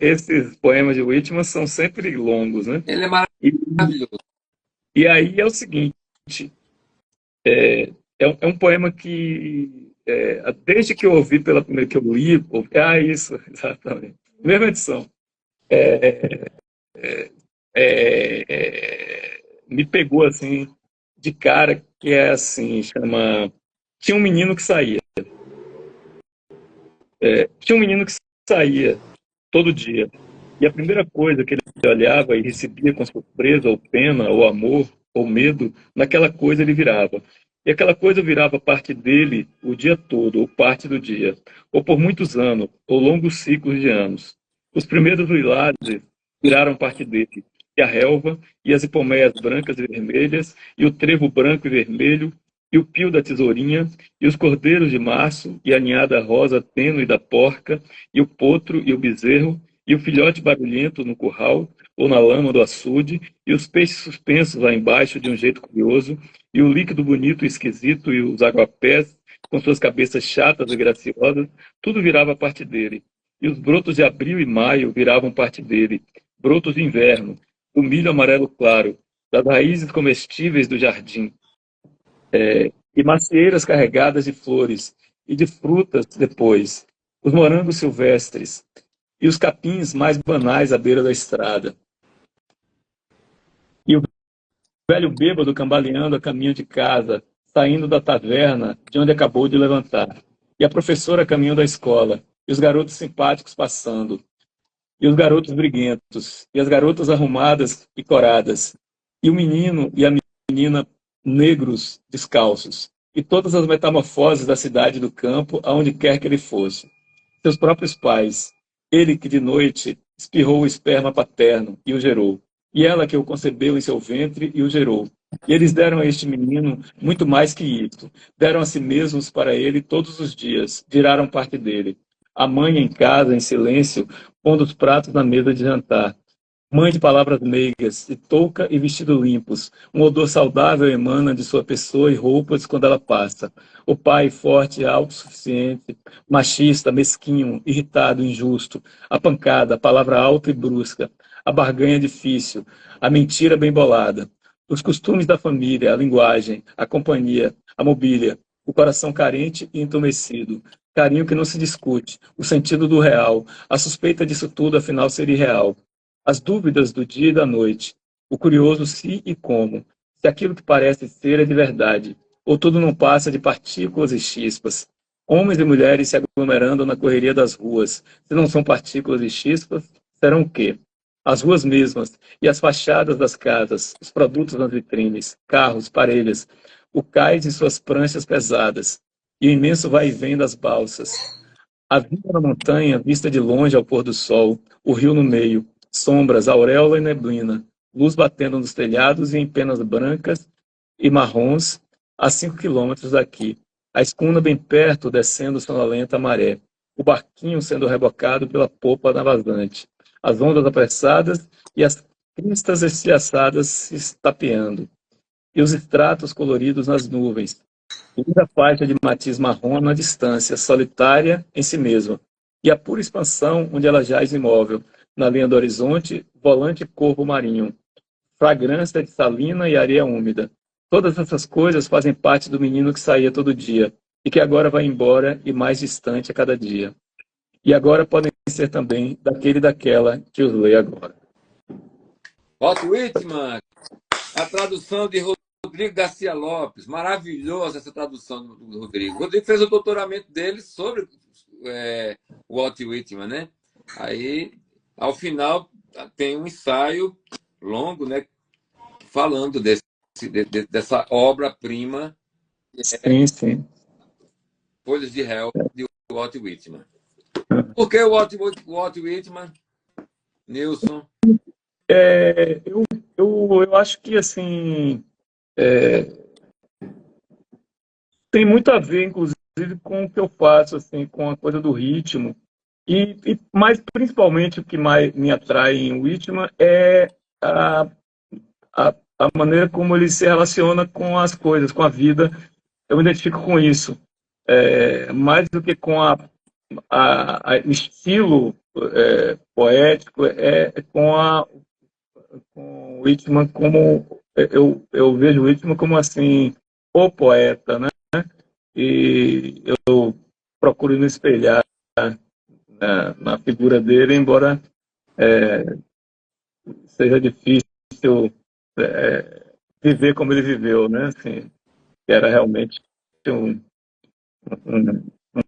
S4: esses poemas de Whitman são sempre longos, né?
S2: Ele é maravilhoso.
S4: E aí é o seguinte, é um poema que, desde que eu ouvi pela primeira que eu li, isso, exatamente, mesma edição, me pegou assim de cara, que é assim, chama tinha um menino que saía. Tinha um menino que saía todo dia. E a primeira coisa que ele olhava e recebia com surpresa, ou pena, ou amor, ou medo, naquela coisa ele virava. E aquela coisa virava parte dele o dia todo, ou parte do dia, ou por muitos anos, ou longos ciclos de anos. Os primeiros lilazes viraram parte dele, e a relva, e as hipomeias brancas e vermelhas, e o trevo branco e vermelho, e o pio da tesourinha, e os cordeiros de março, e a ninhada rosa tênue da porca, e o potro e o bezerro, e o filhote barulhento no curral, ou na lama do açude, e os peixes suspensos lá embaixo de um jeito curioso, e o líquido bonito e esquisito, e os aguapés, com suas cabeças chatas e graciosas, tudo virava parte dele. E os brotos de abril e maio viravam parte dele, brotos de inverno, do milho amarelo claro, das raízes comestíveis do jardim, e macieiras carregadas de flores, e de frutas depois, os morangos silvestres, e os capins mais banais à beira da estrada. E o velho bêbado cambaleando a caminho de casa, saindo da taverna de onde acabou de levantar. E a professora a caminho da escola, e os garotos simpáticos passando, e os garotos briguentos, e as garotas arrumadas e coradas, e o menino e a menina negros descalços, e todas as metamorfoses da cidade e do campo, aonde quer que ele fosse. Seus próprios pais, ele que de noite espirrou o esperma paterno e o gerou, e ela que o concebeu em seu ventre e o gerou. E eles deram a este menino muito mais que isso, deram a si mesmos para ele todos os dias, viraram parte dele. A mãe em casa, em silêncio, pondo os pratos na mesa de jantar. Mãe de palavras meigas, de touca e vestido limpos, um odor saudável emana de sua pessoa e roupas quando ela passa. O pai forte, autossuficiente, machista, mesquinho, irritado, injusto, a pancada, a palavra alta e brusca, a barganha difícil, a mentira bem bolada, os costumes da família, a linguagem, a companhia, a mobília, o coração carente e entumecido, carinho que não se discute, o sentido do real, a suspeita disso tudo afinal ser irreal. As dúvidas do dia e da noite, o curioso se e como, se aquilo que parece ser é de verdade, ou tudo não passa de partículas e chispas. Homens e mulheres se aglomerando na correria das ruas, se não são partículas e chispas, serão o quê? As ruas mesmas, e as fachadas das casas, os produtos nas vitrines, carros, parelhas, o cais e suas pranchas pesadas, e o imenso vai e vem das balsas. A vida na montanha, vista de longe ao pôr do sol, o rio no meio, sombras, auréola e neblina, luz batendo nos telhados e em penas brancas e marrons a 5 quilômetros daqui. A escuna bem perto, descendo sonolenta a maré. O barquinho sendo rebocado pela popa na vazante. As ondas apressadas e as cristas estilhaçadas se estapeando. E os estratos coloridos nas nuvens. Linda faixa de matiz marrom na distância, solitária em si mesma. E a pura expansão onde ela jaz imóvel, na linha do horizonte, volante corvo marinho, fragrância de salina e areia úmida. Todas essas coisas fazem parte do menino que saía todo dia, e que agora vai embora e mais distante a cada dia. E agora podem ser também daquele e daquela que os lê agora.
S2: Walt Whitman, a tradução de Rodrigo Garcia Lopes. Maravilhosa essa tradução do Rodrigo. O Rodrigo fez o doutoramento dele sobre o Walt Whitman, né? Aí, ao final, tem um ensaio longo, né? Falando dessa obra-prima.
S4: Sim.
S2: Folhas de Réu, de Walt Whitman. Por que o Walt Whitman, Nilson?
S4: Eu acho que, assim, tem muito a ver, inclusive, com o que eu faço, assim, com a coisa do ritmo. Mas, principalmente, o que mais me atrai em Whitman é a maneira como ele se relaciona com as coisas, com a vida. Eu me identifico com isso. Mais do que com o estilo poético, com o Whitman como... Eu vejo o Whitman como, assim, o poeta, né? E eu procuro me espelhar na figura dele, embora seja difícil viver como ele viveu, né? Assim, que era realmente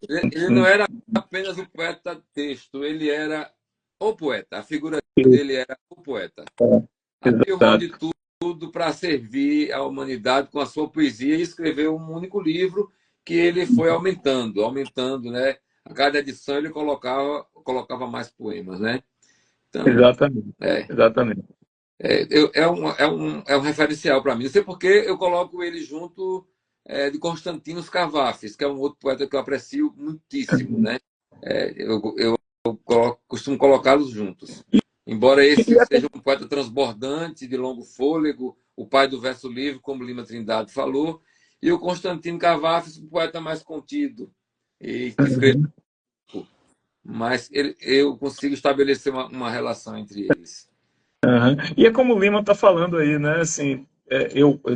S2: Ele não era apenas o poeta texto, ele era o poeta. A figura dele era o poeta. Abriu mão de
S4: Exato.
S2: tudo para servir a humanidade com a sua poesia e escreveu um único livro que ele foi aumentando, né? A cada edição ele colocava mais poemas, né? Então,
S4: Exatamente.
S2: é,
S4: Exatamente.
S2: é um referencial para mim. Não sei porque eu coloco ele junto de Constantinos Cavafis, que é um outro poeta que eu aprecio muitíssimo, né? Costumo colocá-los juntos. Embora esse seja um poeta transbordante, de longo fôlego, o pai do verso livre, como Lima Trindade falou, e o Constantino Cavafis, um poeta mais contido, e que escreve, mas eu consigo estabelecer uma relação entre eles.
S4: Uhum. E é como o Lima está falando aí, né? Assim,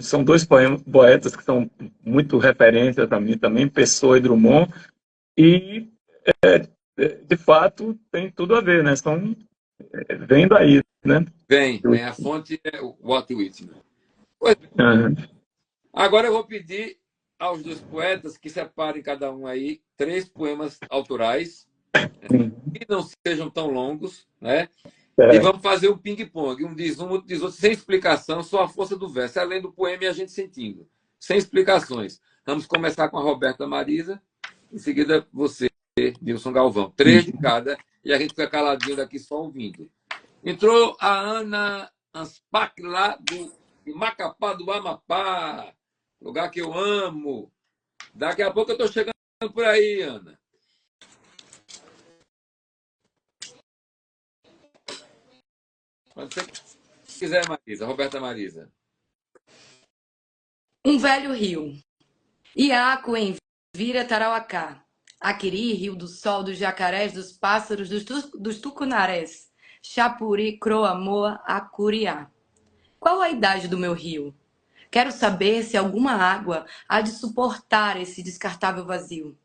S4: são dois poetas que são muito referência para mim também, Pessoa e Drummond, e de fato tem tudo a ver, né? Vem daí, né?
S2: Vem, a fonte é o Walt Whitman. Pois,
S4: Uhum.
S2: agora eu vou pedir aos dois poetas que separem cada um aí 3 poemas autorais, que não sejam tão longos, né? E vamos fazer um ping-pong. Um diz outro diz outro, sem explicação, só a força do verso, além do poema e a gente sentindo. Sem explicações. Vamos começar com a Roberta Marisa, em seguida você, Nilson Galvão. 3 de cada, e a gente fica caladinho daqui só ouvindo. Entrou a Ana Anspach, lá de Macapá do Amapá, lugar que eu amo. Daqui a pouco eu estou chegando por aí, Ana. Quando você quiser, Marisa, Roberta Marisa.
S3: Um velho rio. Iaco em Vira Tarauacá. Aquiri, rio do sol, dos jacarés, dos pássaros, dos tucunarés. Chapuri, croa, moa, acuriá. Qual a idade do meu rio? Quero saber se alguma água há de suportar esse descartável vazio.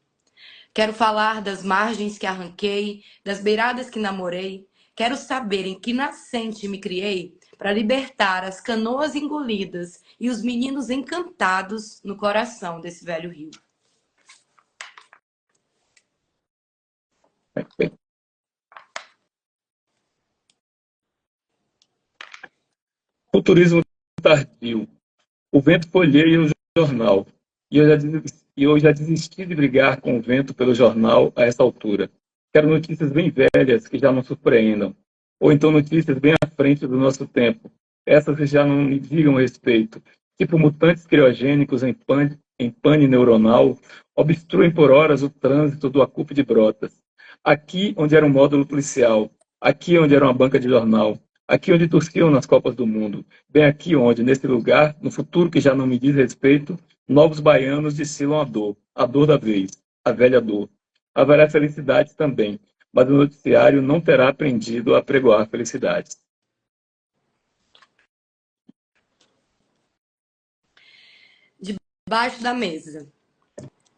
S3: Quero falar das margens que arranquei, das beiradas que namorei. Quero saber em que nascente me criei para libertar as canoas engolidas e os meninos encantados no coração desse velho rio.
S4: Futurismo tardio. O vento folheia o jornal. E eu já desisti de brigar com o vento pelo jornal a essa altura. Quero notícias bem velhas que já não surpreendam. Ou então notícias bem à frente do nosso tempo. Essas que já não me digam respeito. Tipo mutantes criogênicos em pane neuronal, obstruem por horas o trânsito do Acupe de Brotas. Aqui onde era um módulo policial. Aqui onde era uma banca de jornal. Aqui onde torciam nas Copas do Mundo, bem aqui onde, nesse lugar, no futuro que já não me diz respeito, novos baianos desfilam a dor da vez, a velha dor. Haverá felicidades também, mas o noticiário não terá aprendido a pregoar felicidades.
S3: Debaixo da mesa.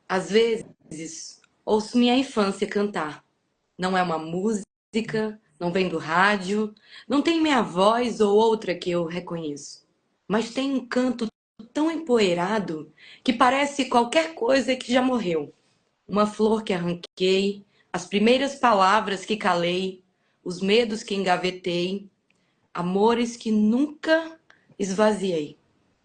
S3: Às vezes, ouço minha infância cantar. Não é uma música, não vem do rádio, não tem minha voz ou outra que eu reconheço. Mas tem um canto tão empoeirado que parece qualquer coisa que já morreu. Uma flor que arranquei, as primeiras palavras que calei, os medos que engavetei, amores que nunca esvaziei.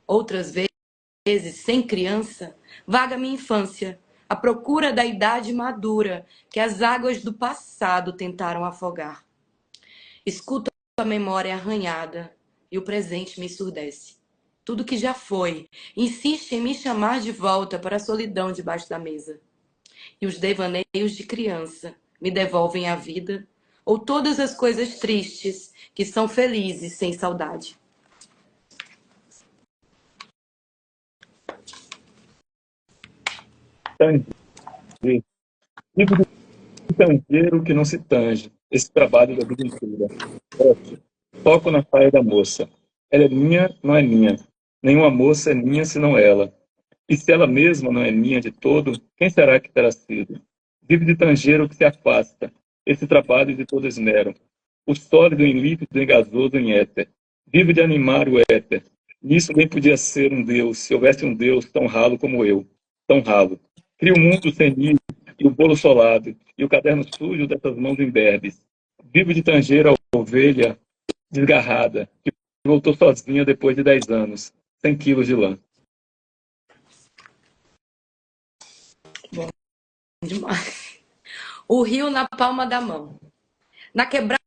S3: Outras vezes, sem criança, vaga minha infância, à procura da idade madura que as águas do passado tentaram afogar. Escuto a memória arranhada e o presente me ensurdece. Tudo que já foi insiste em me chamar de volta para a solidão debaixo da mesa. E os devaneios de criança me devolvem a vida, ou todas as coisas tristes que são felizes sem saudade.
S4: Tanger. Livro do tangeiro que não se tange. Esse trabalho da vida inteira. Toco na saia da moça. Ela é minha, não é minha. Nenhuma moça é minha senão ela. E se ela mesma não é minha de todo, quem será que terá sido? Vive de tangeiro que se afasta, esse trabalho de todo esmero. O sólido em líquido, em gasoso, em éter. Vive de animar o éter. Nisso bem podia ser um Deus, se houvesse um Deus tão ralo como eu. Tão ralo. Cria o mundo senil e o bolo solado, e o caderno sujo dessas mãos imberbes. Vivo de tangeira a ovelha desgarrada, que voltou sozinha depois de 10 anos, 100 quilos de lã.
S3: Demais. O rio na palma da mão. Na quebrada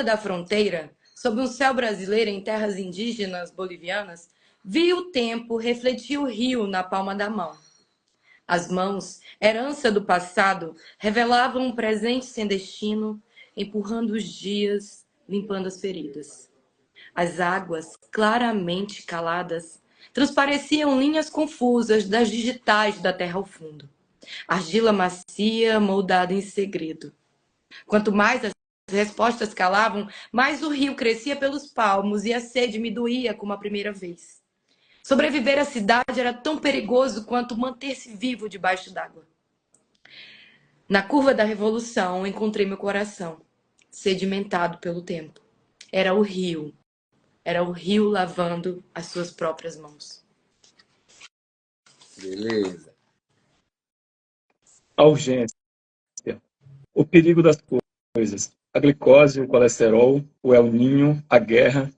S3: da fronteira, sob um céu brasileiro em terras indígenas bolivianas, vi o tempo refletir o rio na palma da mão. As mãos, herança do passado, revelavam um presente sem destino, empurrando os dias, limpando as feridas. As águas, claramente caladas, transpareciam linhas confusas das digitais da terra ao fundo. Argila macia, moldada em segredo. Quanto mais as respostas calavam, mais o rio crescia pelos palmos e a sede me doía como a primeira vez. Sobreviver à cidade era tão perigoso quanto manter-se vivo debaixo d'água. Na curva da revolução, encontrei meu coração, sedimentado pelo tempo. Era o rio lavando as suas próprias mãos.
S2: Beleza.
S4: A urgência, o perigo das coisas, a glicose, o colesterol, o El Ninho, a guerra,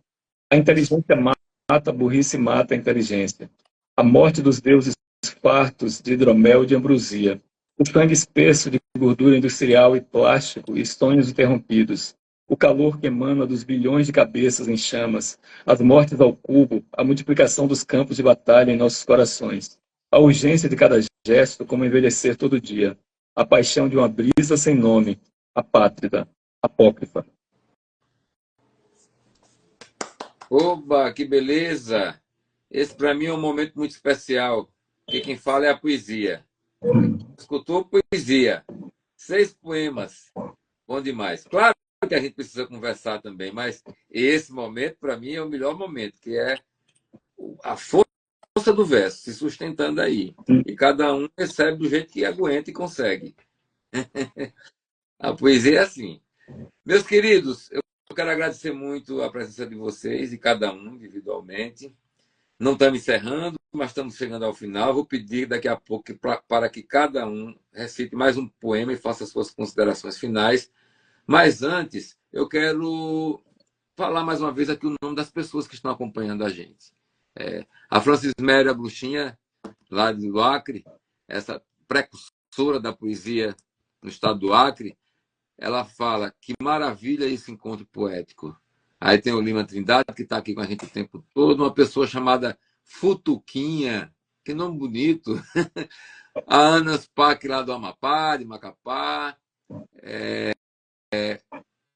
S4: a inteligência mata, a burrice mata a inteligência, a morte dos deuses fartos de hidromel e de ambrosia, o sangue espesso de gordura industrial e plástico e sonhos interrompidos, o calor que emana dos bilhões de cabeças em chamas, as mortes ao cubo, a multiplicação dos campos de batalha em nossos corações, a urgência de cada gesto como envelhecer todo dia, a paixão de uma brisa sem nome, a pátria, apócrifa.
S2: Oba, que beleza! Esse para mim é um momento muito especial, porque quem fala é a poesia. Escutou poesia, 6 poemas, bom demais. Claro que a gente precisa conversar também, mas esse momento para mim é o melhor momento, que é a força do verso se sustentando aí. E cada um recebe do jeito que aguenta e consegue. A poesia é assim. Meus queridos, eu quero agradecer muito a presença de vocês e cada um individualmente. Não estamos encerrando, mas estamos chegando ao final. Vou pedir daqui a pouco para que cada um recite mais um poema e faça suas considerações finais. Mas antes, eu quero falar mais uma vez aqui o nome das pessoas que estão acompanhando a gente. A Francisméria Bruxinha, lá do Acre, essa precursora da poesia no estado do Acre, ela fala que maravilha esse encontro poético. Aí tem o Lima Trindade, que está aqui com a gente o tempo todo, uma pessoa chamada Futuquinha, que nome bonito. A Ana Spack, lá do Amapá, de Macapá.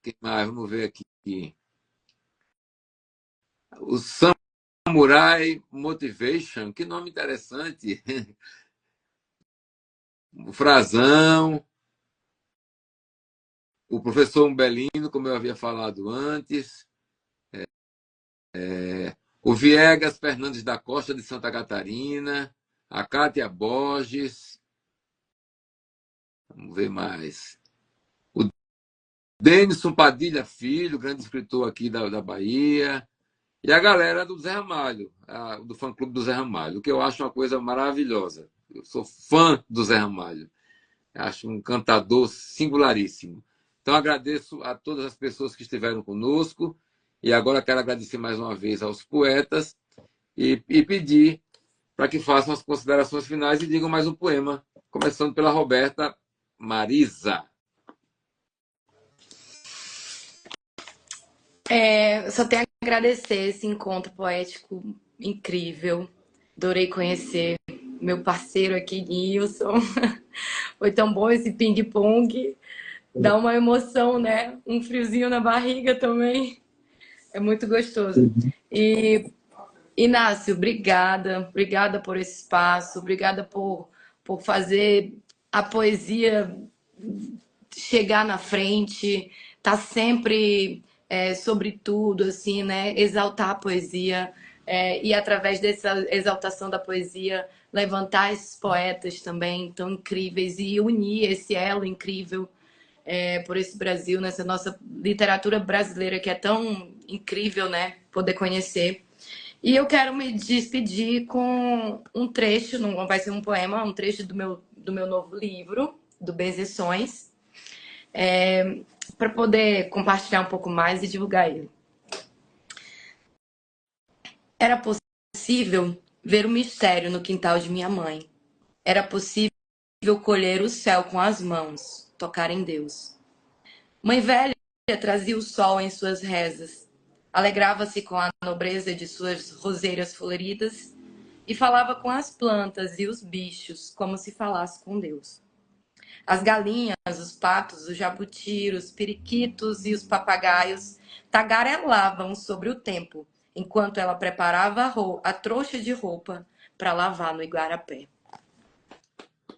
S2: Quem mais? Vamos ver aqui. O Samurai Motivation, que nome interessante. O Frazão. O professor Umbelino, como eu havia falado antes. O Viegas Fernandes da Costa, de Santa Catarina. A Cátia Borges. Vamos ver mais. O Denison Padilha Filho, grande escritor aqui da Bahia. E a galera do Zé Ramalho, do fã-clube do Zé Ramalho, o que eu acho uma coisa maravilhosa. Eu sou fã do Zé Ramalho. Acho um cantador singularíssimo. Então, agradeço a todas as pessoas que estiveram conosco. E agora quero agradecer mais uma vez aos poetas e pedir para que façam as considerações finais e digam mais um poema, começando pela Roberta Marisa.
S3: Só tenho a agradecer esse encontro poético incrível. Adorei conhecer meu parceiro aqui, Nilson. Foi tão bom esse ping-pong. Dá uma emoção, né? Um friozinho na barriga também. É muito gostoso. E, Inácio, obrigada. Obrigada por esse espaço. Obrigada por fazer a poesia chegar na frente. Tá sempre, sobretudo, assim, né? Exaltar a poesia. E através dessa exaltação da poesia, levantar esses poetas também tão incríveis e unir esse elo incrível por esse Brasil, nessa nossa literatura brasileira que é tão incrível, né? Poder conhecer. E eu quero me despedir com um trecho, não vai ser um poema, um trecho do meu novo livro, do Bezeções, para poder compartilhar um pouco mais e divulgar ele. Era possível ver o mistério no quintal de minha mãe. Era possível colher o céu com as mãos, tocar em Deus. Mãe velha trazia o sol em suas rezas, alegrava-se com a nobreza de suas roseiras floridas e falava com as plantas e os bichos como se falasse com Deus. As galinhas, os patos, os jabutis, os periquitos e os papagaios tagarelavam sobre o tempo, enquanto ela preparava a trouxa de roupa para lavar no igarapé.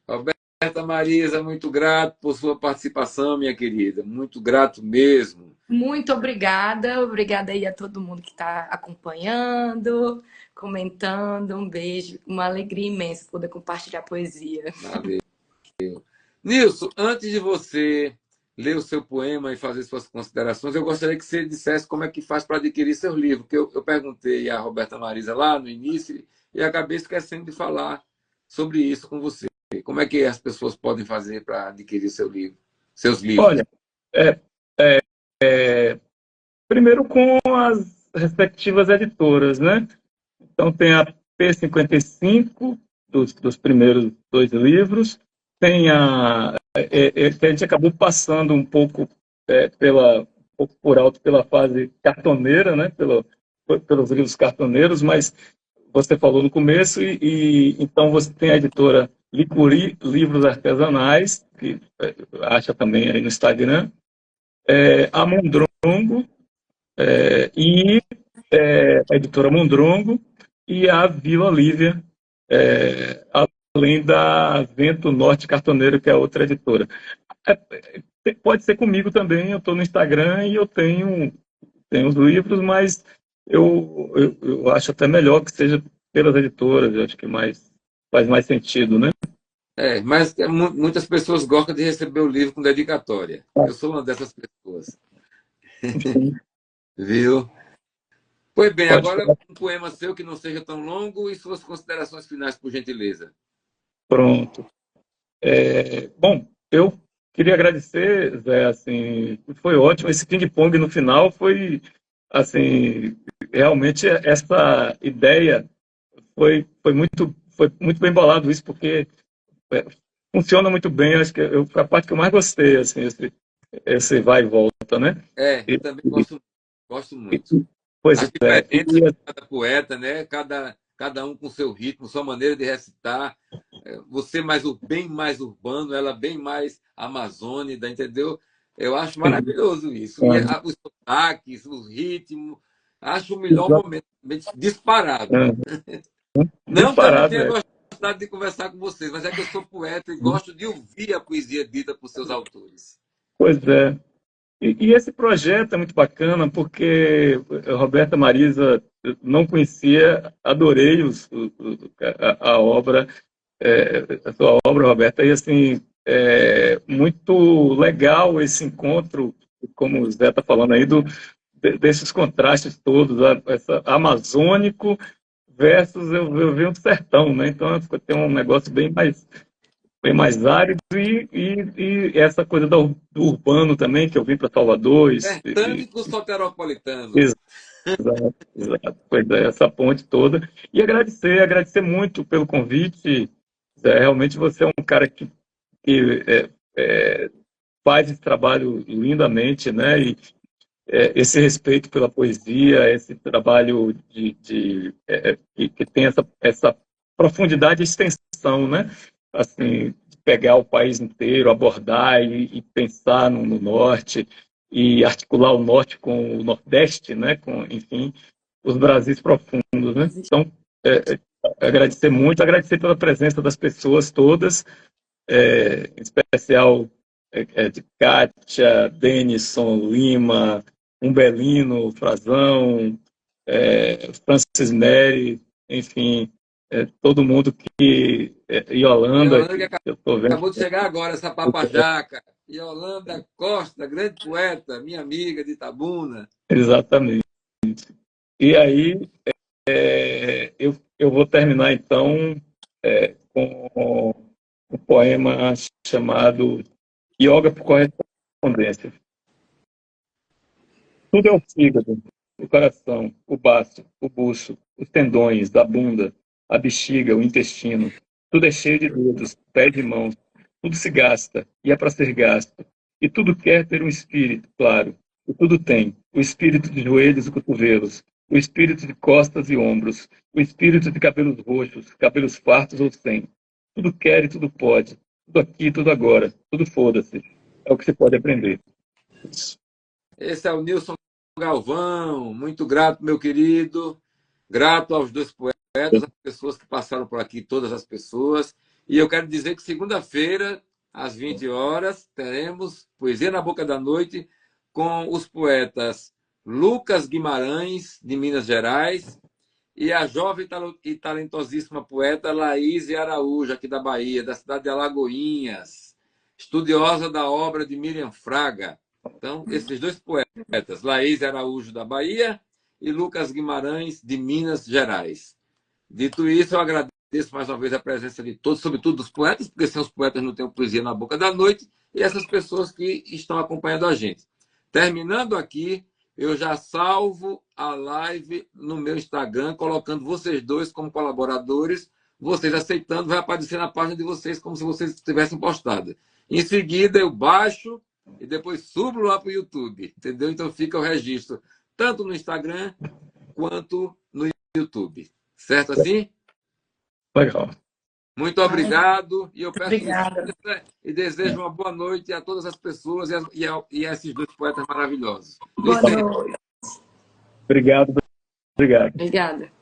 S2: Roberta Marisa, muito grato por sua participação, minha querida. Muito grato mesmo.
S3: Muito obrigada. Obrigada aí a todo mundo que está acompanhando, comentando. Um beijo. Uma alegria imensa poder compartilhar poesia.
S2: Valeu. Nilson, antes de você ler o seu poema e fazer suas considerações, eu gostaria que você dissesse como é que faz para adquirir seu livro, que eu perguntei à Roberta Marisa lá no início e acabei esquecendo de falar sobre isso com você. Como é que as pessoas podem fazer para adquirir seus livros?
S4: Olha, primeiro com as respectivas editoras, né? Então tem a P55 dos primeiros 2 livros, tem que a gente acabou passando um pouco por alto pela fase cartoneira, né? Pelos livros cartoneiros, mas você falou no começo, e então você tem a editora Licuri Livros Artesanais, que acha também aí no Instagram, a Mondrongo, e a editora Mondrongo e a Vila Lívia, além da Vento Norte Cartoneiro, que é outra editora. Pode ser comigo também, eu estou no Instagram e eu tenho os livros, mas eu acho até melhor que seja pelas editoras, eu acho que faz mais sentido, né?
S2: Mas muitas pessoas gostam de receber o livro com dedicatória. Eu sou uma dessas pessoas. Viu? Pois bem, agora um poema seu que não seja tão longo e suas considerações finais, por gentileza.
S4: Pronto. Bom, eu queria agradecer, Zé, assim, foi ótimo. Esse ping-pong no final foi, assim, realmente essa ideia foi muito bem bolado isso, porque funciona muito bem. Acho que foi a parte que eu mais gostei, assim, esse vai e volta, né?
S2: Eu também gosto muito.
S4: Pois
S2: As diferenças de cada poeta, né? Cada um com seu ritmo, sua maneira de recitar. Você bem mais urbano, ela bem mais amazônica, entendeu? Eu acho maravilhoso isso. E os sotaques, o ritmo, acho o melhor momento, disparado. Não que eu não tenha gostado de conversar com vocês, mas é que eu sou poeta e gosto de ouvir a poesia dita por seus autores.
S4: Pois é. E esse projeto é muito bacana, porque a Roberta Marisa não conhecia, adorei a obra, a sua obra, Roberta, e assim, muito legal esse encontro, como o Zé está falando aí, desses contrastes todos, essa amazônico versus eu venho do sertão, né? Então tem um negócio bem mais árido e essa coisa do urbano também, que eu vim para Salvador.
S2: Sertânico soteropolitano.
S4: Exato. Pois é, essa ponte toda. E agradecer muito pelo convite. Realmente você é um cara que faz esse trabalho lindamente, né? E esse respeito pela poesia, esse trabalho que tem essa profundidade e extensão, né? Assim, de pegar o país inteiro, abordar e pensar no norte e articular o norte com o nordeste, né? Com, enfim, os Brasis profundos, né? Então, agradecer pela presença das pessoas todas, em especial de Kátia, Denison, Lima, Umbelino, Frazão, Francis Neri, enfim, todo mundo que... Yolanda,
S2: que eu tô vendo. Acabou de chegar agora, essa papajaca. Yolanda Costa, grande poeta, minha amiga de Itabuna.
S4: Exatamente. E aí, eu vou terminar, então, com um poema chamado Yoga por Correspondência. Tudo é o fígado, o coração, o baço, o buço, os tendões, a bunda, a bexiga, o intestino. Tudo é cheio de dedos, pés e mãos. Tudo se gasta e é para ser gasto. E tudo quer ter um espírito, claro. E tudo tem. O espírito de joelhos e cotovelos. O espírito de costas e ombros. O espírito de cabelos roxos, cabelos fartos ou sem. Tudo quer e tudo pode. Tudo aqui, tudo agora. Tudo foda-se. É o que se pode aprender. Isso.
S2: Esse é o Nilson Galvão. Muito grato, meu querido. Grato aos dois poetas, às pessoas que passaram por aqui, todas as pessoas. E eu quero dizer que segunda-feira, às 20 horas, teremos Poesia na Boca da Noite com os poetas Lucas Guimarães, de Minas Gerais, e a jovem e talentosíssima poeta Laís Araújo, aqui da Bahia, da cidade de Alagoinhas, estudiosa da obra de Miriam Fraga. Então, esses dois poetas, Laís Araújo, da Bahia, e Lucas Guimarães, de Minas Gerais. Dito isso, eu agradeço mais uma vez a presença de todos, sobretudo dos poetas, porque sem os poetas não tem Poesia na Boca da Noite, e essas pessoas que estão acompanhando a gente. Terminando aqui, eu já salvo a live no meu Instagram, colocando vocês dois como colaboradores, vocês aceitando, vai aparecer na página de vocês como se vocês tivessem postado. Em seguida, eu baixo e depois subo lá para o YouTube, entendeu? Então fica o registro, tanto no Instagram quanto no YouTube. Certo assim?
S4: Legal.
S2: Muito obrigado. E eu peço
S3: Obrigada.
S2: licença e desejo uma boa noite a todas as pessoas e a esses dois poetas maravilhosos.
S3: Boa
S2: Licença.
S3: noite.
S4: Obrigado. Obrigado.
S3: Obrigada.